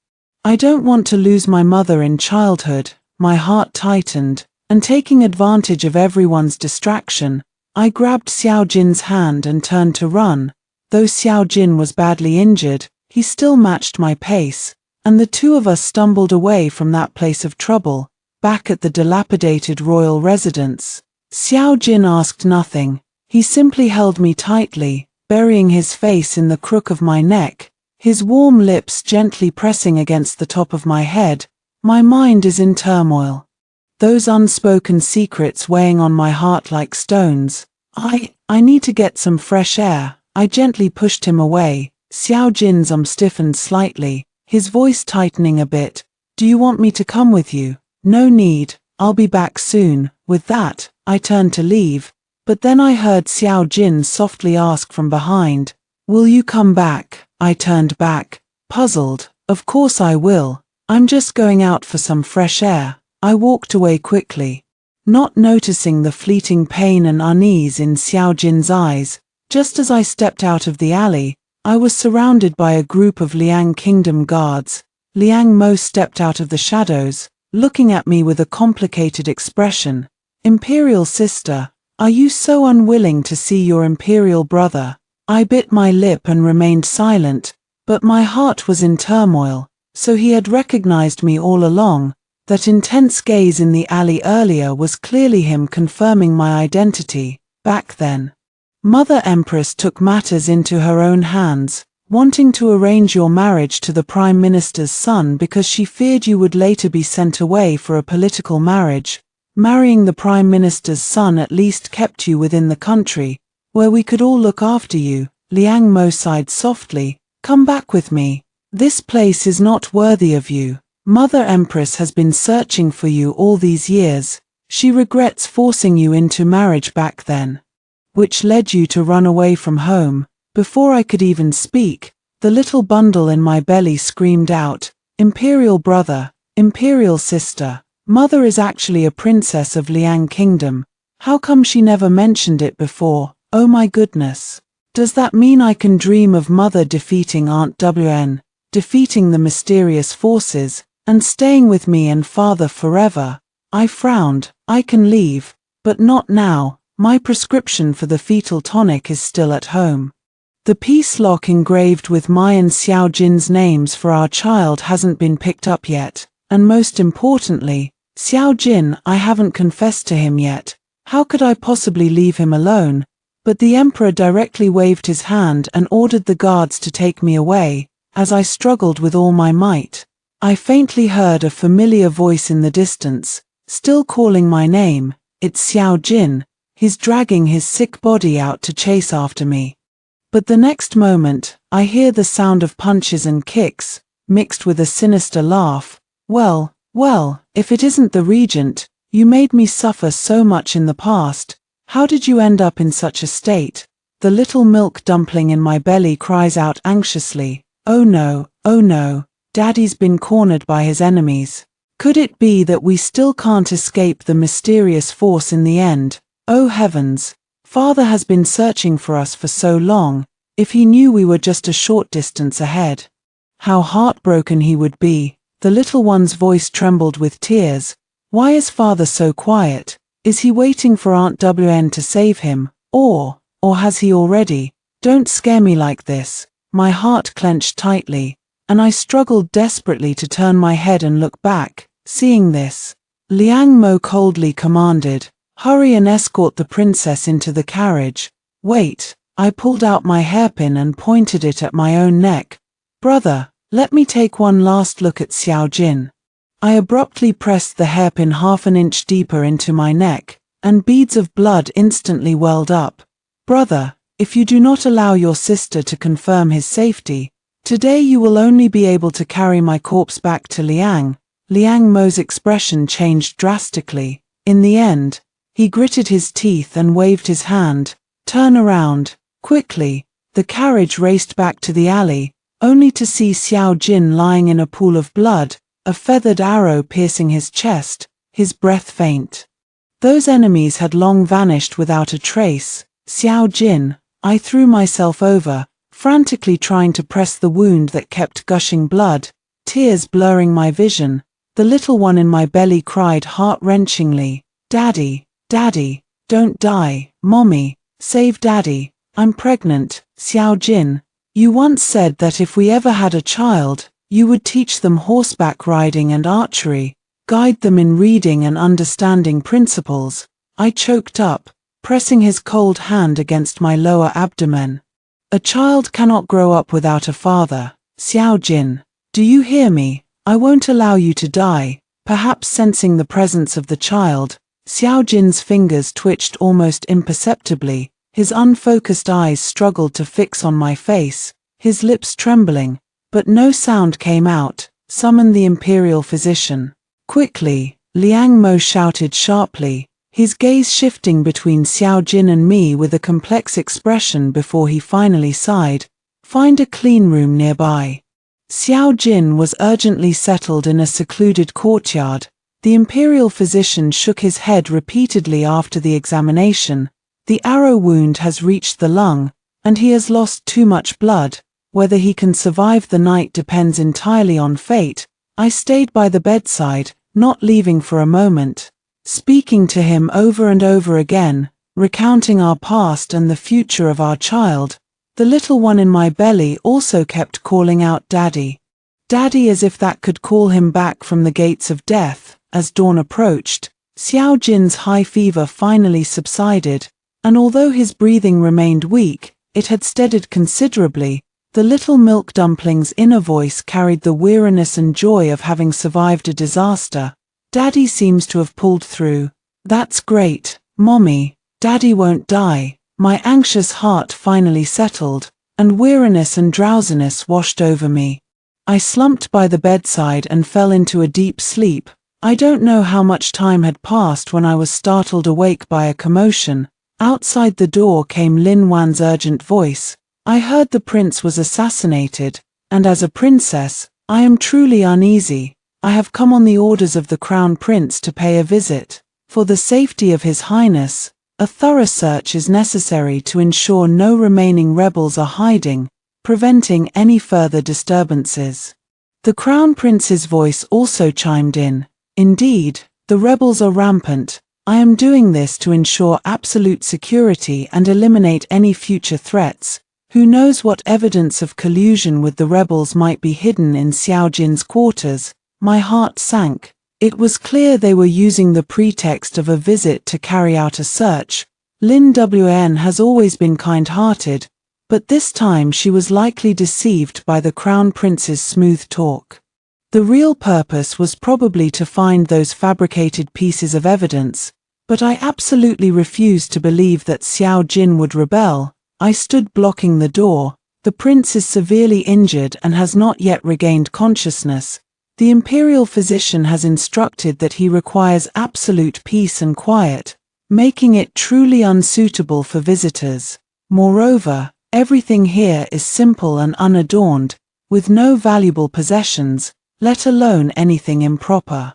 I don't want to lose my mother in childhood. My heart tightened, and taking advantage of everyone's distraction, I grabbed Xiao Jin's hand and turned to run. Though Xiao Jin was badly injured, he still matched my pace, and the two of us stumbled away from that place of trouble, back at the dilapidated royal residence. Xiao Jin asked nothing. He simply held me tightly, burying his face in the crook of my neck, his warm lips gently pressing against the top of my head. My mind is in turmoil. Those unspoken secrets weighing on my heart like stones. I need to get some fresh air. I gently pushed him away. Xiao Jin's arm stiffened slightly, his voice tightening a bit. Do you want me to come with you? No need, I'll be back soon. With that, I turned to leave, But then I heard Xiao Jin softly ask from behind, "Will you come back?" I turned back, puzzled. "Of course I will. I'm just going out for some fresh air." I walked away quickly, not noticing the fleeting pain and unease in Xiao Jin's eyes. Just as I stepped out of the alley, I was surrounded by a group of Liang Kingdom guards. Liang Mo stepped out of the shadows, looking at me with a complicated expression. "Imperial sister, are you so unwilling to see your imperial brother?" I bit my lip and remained silent, but my heart was in turmoil. So he had recognized me all along. That intense gaze in the alley earlier was clearly him confirming my identity. Back then, Mother Empress took matters into her own hands, wanting to arrange your marriage to the Prime Minister's son because she feared you would later be sent away for a political marriage. Marrying the Prime Minister's son at least kept you within the country, where we could all look after you. Liang Mo sighed softly. "Come back with me. This place is not worthy of you. Mother Empress has been searching for you all these years. She regrets forcing you into marriage back then, which led you to run away from home." Before I could even speak, the little bundle in my belly screamed out, "Imperial brother, imperial sister, Mother is actually a princess of Liang Kingdom. How come she never mentioned it before? Oh my goodness. Does that mean I can dream of Mother defeating Aunt Wn, defeating the mysterious forces, and staying with me and Father forever?" I frowned. "I can leave, but not now. My prescription for the fetal tonic is still at home. The peace lock engraved with my and Xiao Jin's names for our child hasn't been picked up yet. And most importantly, Xiao Jin, I haven't confessed to him yet. How could I possibly leave him alone?" But the emperor directly waved his hand and ordered the guards to take me away. As I struggled with all my might, I faintly heard a familiar voice in the distance, still calling my name. "It's Xiao Jin. He's dragging his sick body out to chase after me." But the next moment, I hear the sound of punches and kicks, mixed with a sinister laugh. Well, if it isn't the regent, you made me suffer so much in the past. How did you end up in such a state?" The little milk dumpling in my belly cries out anxiously. Oh no, Daddy's been cornered by his enemies. Could it be that we still can't escape the mysterious force in the end? Oh heavens, Father has been searching for us for so long. If he knew we were just a short distance ahead, how heartbroken he would be. The little one's voice trembled with tears. Why is Father so quiet? Is he waiting for Aunt Wn to save him? Or has he already? Don't scare me like this. My heart clenched tightly, and I struggled desperately to turn my head and look back. Seeing this, Liang Mo coldly commanded, "Hurry and escort the princess into the carriage." Wait, I pulled out my hairpin and pointed it at my own neck. "Brother, let me take one last look at Xiao Jin." I abruptly pressed the hairpin half an inch deeper into my neck, and beads of blood instantly welled up. "Brother, if you do not allow your sister to confirm his safety, today you will only be able to carry my corpse back to Liang." Liang Mo's expression changed drastically. In the end, he gritted his teeth and waved his hand. "Turn around." Quickly, the carriage raced back to the alley, only to see Xiao Jin lying in a pool of blood, a feathered arrow piercing his chest, his breath faint. Those enemies had long vanished without a trace. "Xiao Jin," I threw myself over, frantically trying to press the wound that kept gushing blood, tears blurring my vision. The little one in my belly cried heart-wrenchingly, "Daddy, Daddy, don't die. Mommy, save Daddy. I'm pregnant." "Xiao Jin, you once said that if we ever had a child, you would teach them horseback riding and archery, guide them in reading and understanding principles." I choked up, pressing his cold hand against my lower abdomen. "A child cannot grow up without a father. Xiao Jin, do you hear me? I won't allow you to die." Perhaps sensing the presence of the child, Xiao Jin's fingers twitched almost imperceptibly. His unfocused eyes struggled to fix on my face, his lips trembling, but no sound came out. "Summon the imperial physician." Quickly, Liang Mo shouted sharply. his gaze shifting between Xiao Jin and me with a complex expression before he finally sighed, "Find a clean room nearby." Xiao Jin was urgently settled in a secluded courtyard. The imperial physician shook his head repeatedly after the examination. "The arrow wound has reached the lung, and he has lost too much blood. Whether he can survive the night depends entirely on fate." I stayed by the bedside, not leaving for a moment, speaking to him over and over again, recounting our past and the future of our child. The little one in my belly also kept calling out "Daddy, Daddy," as if that could call him back from the gates of death. As dawn approached, Xiao Jin's high fever finally subsided, and although his breathing remained weak, it had steadied considerably. The little milk dumpling's inner voice carried the weariness and joy of having survived a disaster. "Daddy seems to have pulled through. That's great, Mommy. Daddy won't die." My anxious heart finally settled, and weariness and drowsiness washed over me. I slumped by the bedside and fell into a deep sleep. I don't know how much time had passed when I was startled awake by a commotion. Outside the door came Lin Wan's urgent voice. "I heard the prince was assassinated, and as a princess, I am truly uneasy. I have come on the orders of the crown prince to pay a visit. For the safety of his highness, a thorough search is necessary to ensure no remaining rebels are hiding, preventing any further disturbances." The crown prince's voice also chimed in. "Indeed, the rebels are rampant. I am doing this to ensure absolute security and eliminate any future threats. Who knows what evidence of collusion with the rebels might be hidden in Xiao Jin's quarters." My heart sank. It was clear they were using the pretext of a visit to carry out a search. Lin Wn has always been kind-hearted, but this time she was likely deceived by the crown prince's smooth talk. The real purpose was probably to find those fabricated pieces of evidence, but I absolutely refused to believe that Xiao Jin would rebel. I stood blocking the door. "The prince is severely injured and has not yet regained consciousness. The imperial physician has instructed that he requires absolute peace and quiet, making it truly unsuitable for visitors. Moreover, everything here is simple and unadorned, with no valuable possessions, let alone anything improper.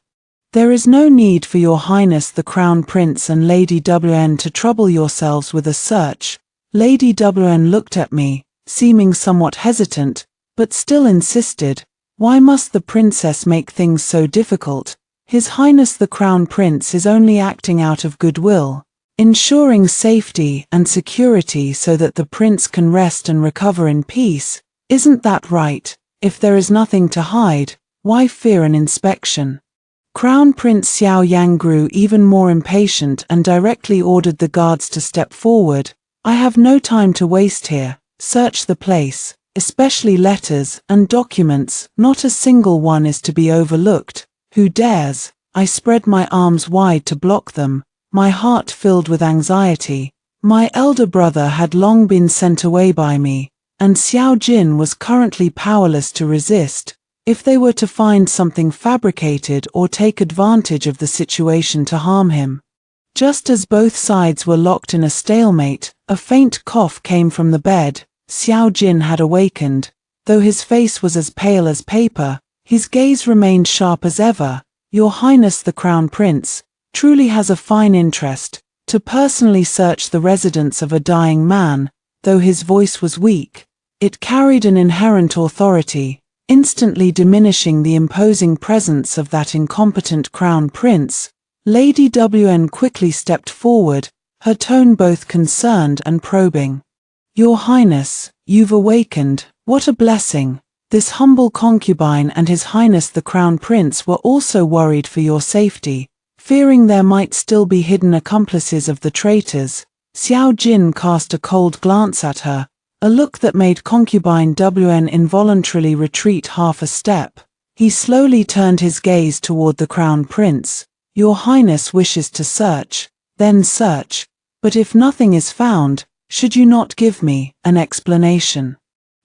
There is no need for your highness the crown prince and Lady Wn to trouble yourselves with a search." Lady Wn looked at me, seeming somewhat hesitant, but still insisted. "Why must the princess make things so difficult? His Highness the Crown Prince is only acting out of goodwill, ensuring safety and security so that the prince can rest and recover in peace. Isn't that right? If there is nothing to hide, why fear an inspection?" Crown Prince Xiao Yang grew even more impatient and directly ordered the guards to step forward. "I have no time to waste here. Search the place, especially letters and documents. Not a single one is to be overlooked. Who dares?" I spread my arms wide to block them, my heart filled with anxiety. My elder brother had long been sent away by me, and Xiao Jin was currently powerless to resist. If they were to find something fabricated or take advantage of the situation to harm him. Just as both sides were locked in a stalemate, a faint cough came from the bed. Xiao Jin had awakened. Though his face was as pale as paper, his gaze remained sharp as ever. "Your Highness the Crown Prince truly has a fine interest to personally search the residence of a dying man." Though his voice was weak, it carried an inherent authority, instantly diminishing the imposing presence of that incompetent crown prince. Lady Wn quickly stepped forward, her tone both concerned and probing. "Your Highness, you've awakened. What a blessing." This humble concubine and His Highness the Crown Prince were also worried for your safety, fearing there might still be hidden accomplices of the traitors. Xiao Jin cast a cold glance at her, a look that made concubine Wn involuntarily retreat half a step. He slowly turned his gaze toward the Crown Prince. "Your Highness wishes to search, then search, but if nothing is found, should you not give me an explanation?"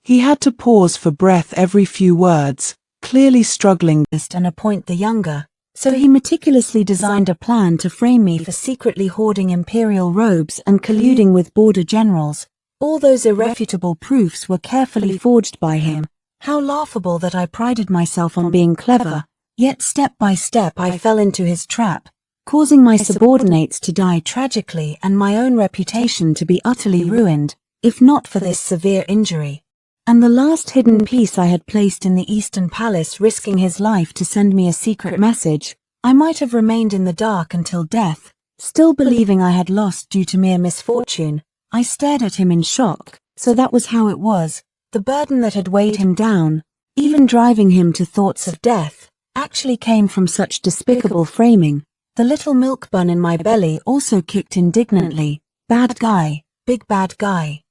He had to pause for breath every few words, clearly struggling and appoint the younger, So he meticulously designed a plan to frame me for secretly hoarding imperial robes and colluding with border generals. All those irrefutable proofs were carefully forged by him. How laughable that I prided myself on being clever, yet step by step I fell into his trap, causing my subordinates to die tragically and my own reputation to be utterly ruined, if not for this severe injury. And the last hidden piece I had placed in the Eastern Palace, risking his life to send me a secret message. I might have remained in the dark until death, still believing I had lost due to mere misfortune. I stared at him in shock. So that was how it was. The burden that had weighed him down, even driving him to thoughts of death, actually came from such despicable framing. The little milk bun in my belly also kicked indignantly. Bad guy, big bad guy.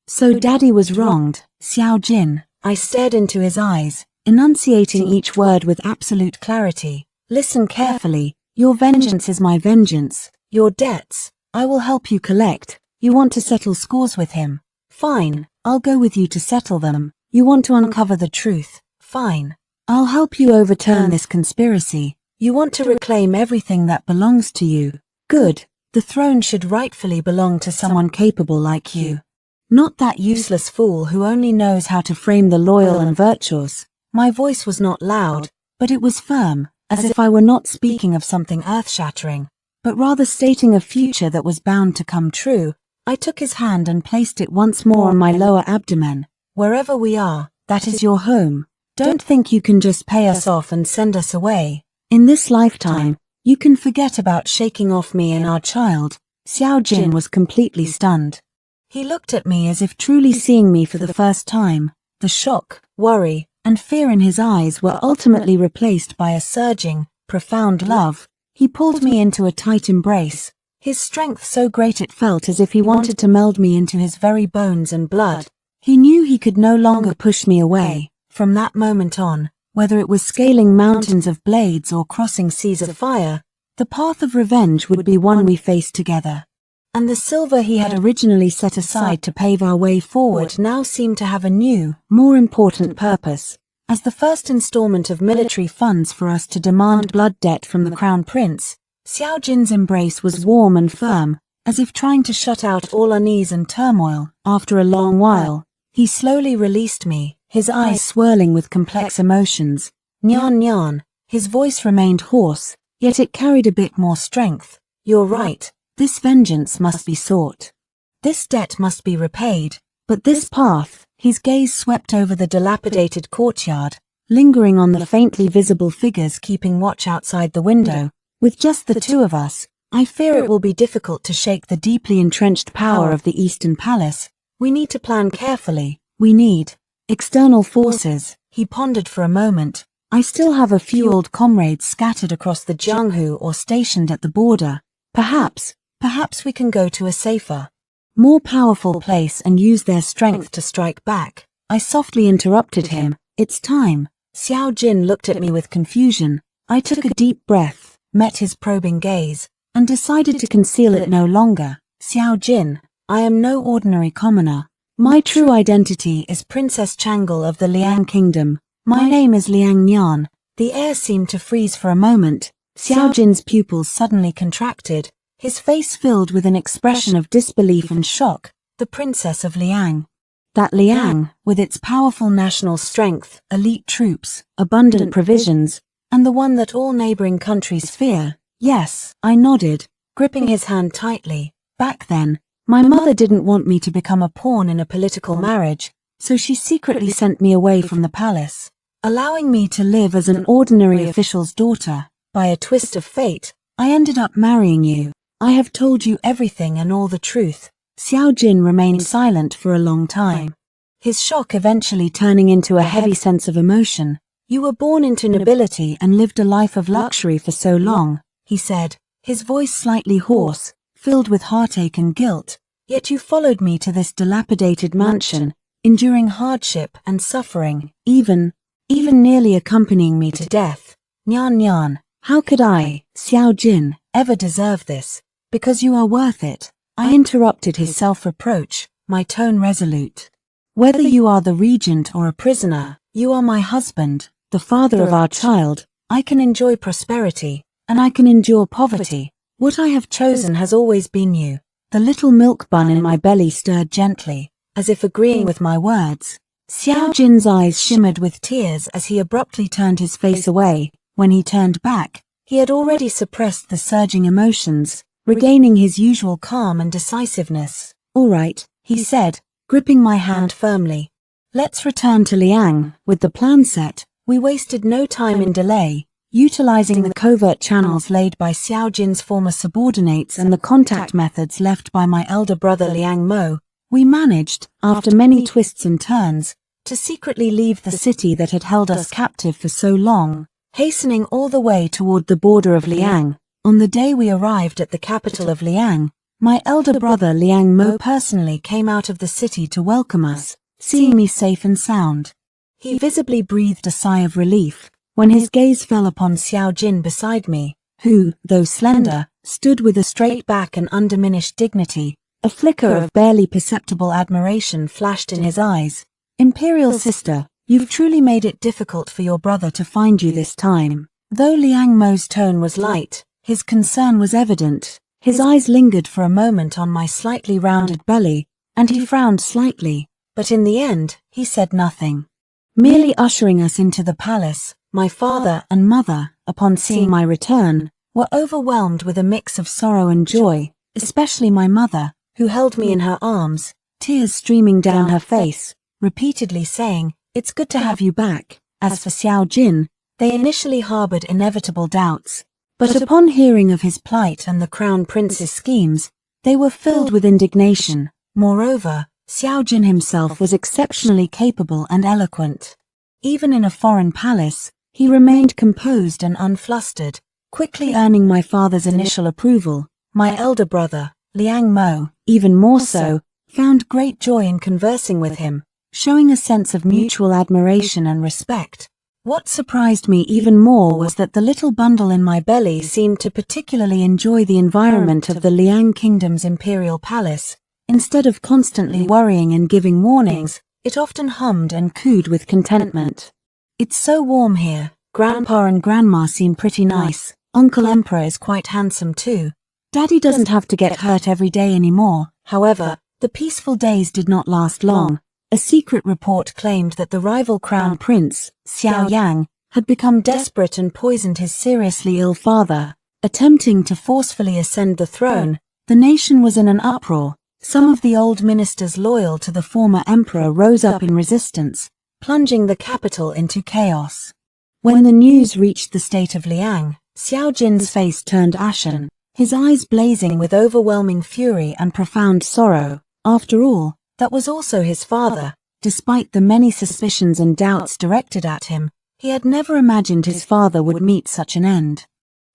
So Daddy was wronged, Xiao Jin. I stared into his eyes, enunciating each word with absolute clarity. Listen carefully. Your vengeance is my vengeance. Your debts, I will help you collect. You want to settle scores with him? Fine, I'll go with you to settle them. You want to uncover the truth? Fine, I'll help you overturn this conspiracy. You want to reclaim everything that belongs to you? Good, the throne should rightfully belong to someone capable like you. Not that useless fool who only knows how to frame the loyal and virtuous. My voice was not loud, but it was firm, as if I were not speaking of something earth-shattering, but rather stating a future that was bound to come true. I took his hand and placed it once more on my lower abdomen. Wherever we are, that is your home. Don't think you can just pay us off and send us away. In this lifetime, you can forget about shaking off me and our child. Xiao Jin was completely stunned. He looked at me as if truly seeing me for the first time. The shock, worry, and fear in his eyes were ultimately replaced by a surging, profound love. He pulled me into a tight embrace, his strength so great it felt as if he wanted to meld me into his very bones and blood. He knew he could no longer push me away. From that moment on, whether it was scaling mountains of blades or crossing seas of fire, the path of revenge would be one we faced together. And the silver he had originally set aside to pave our way forward now seemed to have a new, more important purpose. As the first installment of military funds for us to demand blood debt from the Crown Prince, Xiao Jin's embrace was warm and firm, as if trying to shut out all unease and turmoil. After a long while, he slowly released me, his eyes swirling with complex emotions. Nyan Nyan, his voice remained hoarse, yet it carried a bit more strength. You're right, this vengeance must be sought. This debt must be repaid, but this path, his gaze swept over the dilapidated courtyard, lingering on the faintly visible figures keeping watch outside the window. With just the two of us, I fear it will be difficult to shake the deeply entrenched power of the Eastern Palace. We need to plan carefully. We need external forces. He pondered for a moment. I still have a few old comrades scattered across the Jianghu or stationed at the border. Perhaps we can go to a safer, more powerful place and use their strength to strike back. I softly interrupted him. It's time. Xiao Jin looked at me with confusion. I took a deep breath, met his probing gaze, and decided to conceal it no longer. Xiao Jin, I am no ordinary commoner. My true identity is Princess Changle of the Liang Kingdom. My name is Liang Nyan. The air seemed to freeze for a moment. Xiao Jin's pupils suddenly contracted, his face filled with an expression of disbelief and shock. The Princess of Liang. That Liang, with its powerful national strength, elite troops, abundant provisions, and the one that all neighboring countries fear. Yes, I nodded, gripping his hand tightly. Back then, my mother didn't want me to become a pawn in a political marriage, so she secretly sent me away from the palace, allowing me to live as an ordinary official's daughter. By a twist of fate, I ended up marrying you. I have told you everything and all the truth. Xiao Jin remained silent for a long time, his shock eventually turning into a heavy sense of emotion. You were born into nobility and lived a life of luxury for so long, he said, his voice slightly hoarse, filled with heartache and guilt. Yet you followed me to this dilapidated mansion, enduring hardship and suffering, even nearly accompanying me to death. Nyan Nyan, how could I, Xiao Jin, ever deserve this? Because you are worth it. I interrupted his self-reproach, my tone resolute. Whether you are the regent or a prisoner, you are my husband, the father of our child. I can enjoy prosperity, and I can endure poverty. What I have chosen has always been you. The little milk bun in my belly stirred gently, as if agreeing with my words. Xiao Jin's eyes shimmered with tears as he abruptly turned his face away. When he turned back, he had already suppressed the surging emotions, regaining his usual calm and decisiveness. "All right," he said, gripping my hand firmly. "Let's return to Liang." With the plan set, we wasted no time in delay. Utilizing the covert channels laid by Xiao Jin's former subordinates and the contact methods left by my elder brother Liang Mo, we managed, after many twists and turns, to secretly leave the city that had held us captive for so long. Hastening all the way toward the border of Liang, on the day we arrived at the capital of Liang, my elder brother Liang Mo personally came out of the city to welcome us, seeing me safe and sound. He visibly breathed a sigh of relief when his gaze fell upon Xiao Jin beside me, who, though slender, stood with a straight back and undiminished dignity. A flicker of barely perceptible admiration flashed in his eyes. "Imperial sister, you've truly made it difficult for your brother to find you this time." Though Liang Mo's tone was light, his concern was evident. His eyes lingered for a moment on my slightly rounded belly, and he frowned slightly, but in the end, he said nothing. Merely ushering us into the palace, my father and mother, upon seeing my return, were overwhelmed with a mix of sorrow and joy, especially my mother, who held me in her arms, tears streaming down her face, repeatedly saying, "It's good to have you back." As for Xiao Jin, they initially harbored inevitable doubts, but upon hearing of his plight and the crown prince's schemes, they were filled with indignation. Moreover, Xiao Jin himself was exceptionally capable and eloquent. Even in a foreign palace, he remained composed and unflustered, quickly earning my father's initial approval. My elder brother, Liang Mo, even more so, found great joy in conversing with him, showing a sense of mutual admiration and respect. What surprised me even more was that the little bundle in my belly seemed to particularly enjoy the environment of the Liang Kingdom's imperial palace. Instead of constantly worrying and giving warnings, it often hummed and cooed with contentment. "It's so warm here. Grandpa and Grandma seem pretty nice. Uncle Emperor is quite handsome too. Daddy doesn't have to get hurt every day anymore." However, the peaceful days did not last long. A secret report claimed that the rival crown prince, Xiao Yang, had become desperate and poisoned his seriously ill father. Attempting to forcefully ascend the throne, the nation was in an uproar. Some of the old ministers loyal to the former emperor rose up in resistance, plunging the capital into chaos. When the news reached the state of Liang, Xiao Jin's face turned ashen, his eyes blazing with overwhelming fury and profound sorrow. After all, that was also his father. Despite the many suspicions and doubts directed at him, he had never imagined his father would meet such an end.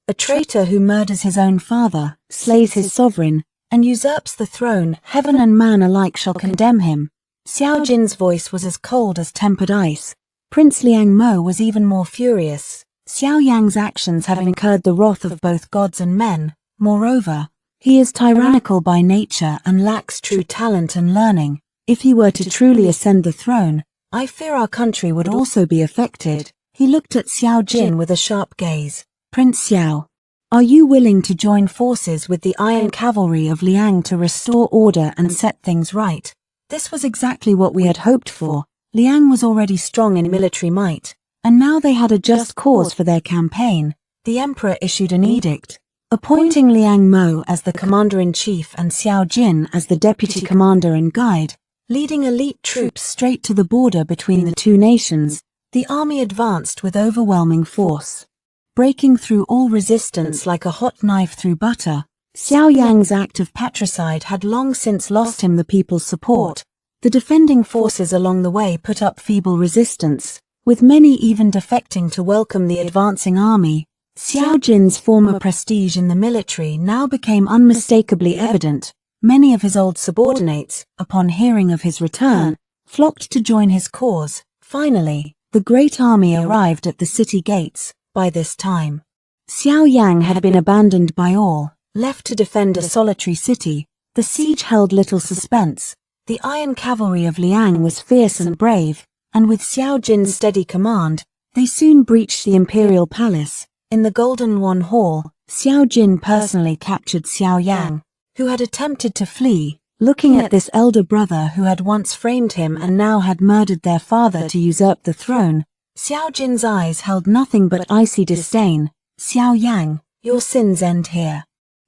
A traitor who murders his own father, slays his sovereign, and usurps the throne, heaven and man alike shall condemn him. Xiao Jin's voice was as cold as tempered ice. Prince Liang Mo was even more furious, Xiao Yang's actions have incurred the wrath of both gods and men. Moreover, he is tyrannical by nature and lacks true talent and learning. If he were to truly ascend the throne, I fear our country would also be affected. He looked at Xiao Jin with a sharp gaze. "Prince Xiao, are you willing to join forces with the Iron Cavalry of Liang to restore order and set things right?" This was exactly what we had hoped for. Liang was already strong in military might, and now they had a just cause for their campaign. The emperor issued an edict, appointing Liang Mo as the commander-in-chief and Xiao Jin as the deputy commander and guide. Leading elite troops straight to the border between the two nations, the army advanced with overwhelming force. Breaking through all resistance like a hot knife through butter, Xiao Yang's act of patricide had long since lost him the people's support. The defending forces along the way put up feeble resistance, with many even defecting to welcome the advancing army. Xiao Jin's former prestige in the military now became unmistakably evident. Many of his old subordinates, upon hearing of his return, flocked to join his cause. Finally, the great army arrived at the city gates. By this time, Xiao Yang had been abandoned by all, left to defend a solitary city. The siege held little suspense. The Iron Cavalry of Liang was fierce and brave, and with Xiao Jin's steady command, They soon breached the imperial palace. In the Golden One Hall, Xiao Jin personally captured Xiao Yang, who had attempted to flee. Looking at this elder brother who had once framed him and now had murdered their father to usurp the throne, Xiao Jin's eyes held nothing but icy disdain. Xiao Yang, your sins end here.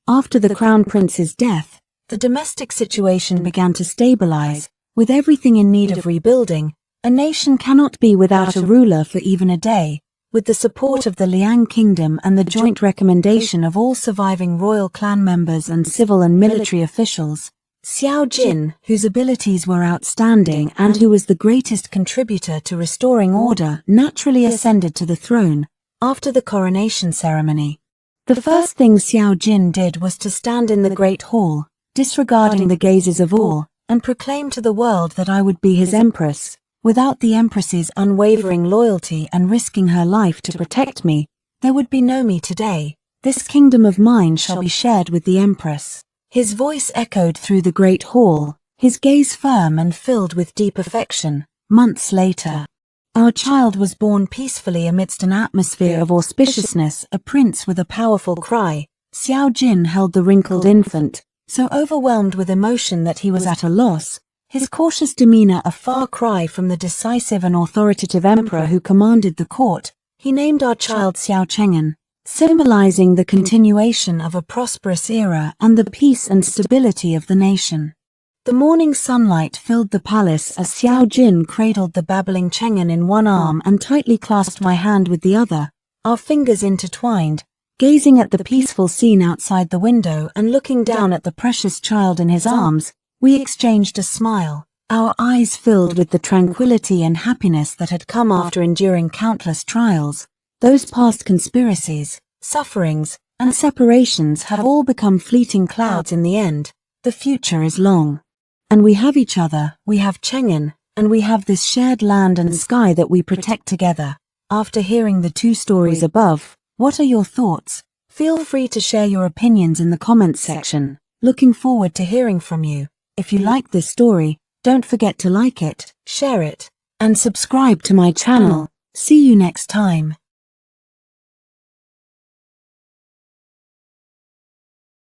After the crown prince's death, the domestic situation began to stabilize. With everything in need of rebuilding, a nation cannot be without a ruler for even a day. With the support of the Liang Kingdom and the joint recommendation of all surviving royal clan members and civil and military officials, Xiao Jin, whose abilities were outstanding and who was the greatest contributor to restoring order, naturally ascended to the throne. After the coronation ceremony, the first thing Xiao Jin did was to stand in the Great Hall, disregarding the gazes of all, and proclaim to the world that I would be his empress. Without the empress's unwavering loyalty and risking her life to protect me, there would be no me today. This kingdom of mine shall be shared with the empress. His voice echoed through the great hall, his gaze firm and filled with deep affection. Months later, our child was born peacefully amidst an atmosphere of auspiciousness, a prince with a powerful cry. Xiao Jin held the wrinkled infant, so overwhelmed with emotion that he was at a loss, his cautious demeanor a far cry from the decisive and authoritative emperor who commanded the court. He named our child Xiao Cheng'an, symbolizing the continuation of a prosperous era and the peace and stability of the nation. The morning sunlight filled the palace as Xiao Jin cradled the babbling Cheng'an in one arm and tightly clasped my hand with the other, our fingers intertwined. Gazing at the peaceful scene outside the window and looking down at the precious child in his arms, we exchanged a smile, our eyes filled with the tranquility and happiness that had come after enduring countless trials. Those past conspiracies, sufferings, and separations have all become fleeting clouds in the end. The future is long. And we have each other, we have Cheng'an, and we have this shared land and sky that we protect together. After hearing the two stories above, what are your thoughts? Feel free to share your opinions in the comments section. Looking forward to hearing from you. If you like this story, don't forget to like it, share it, and subscribe to my channel. See you next time.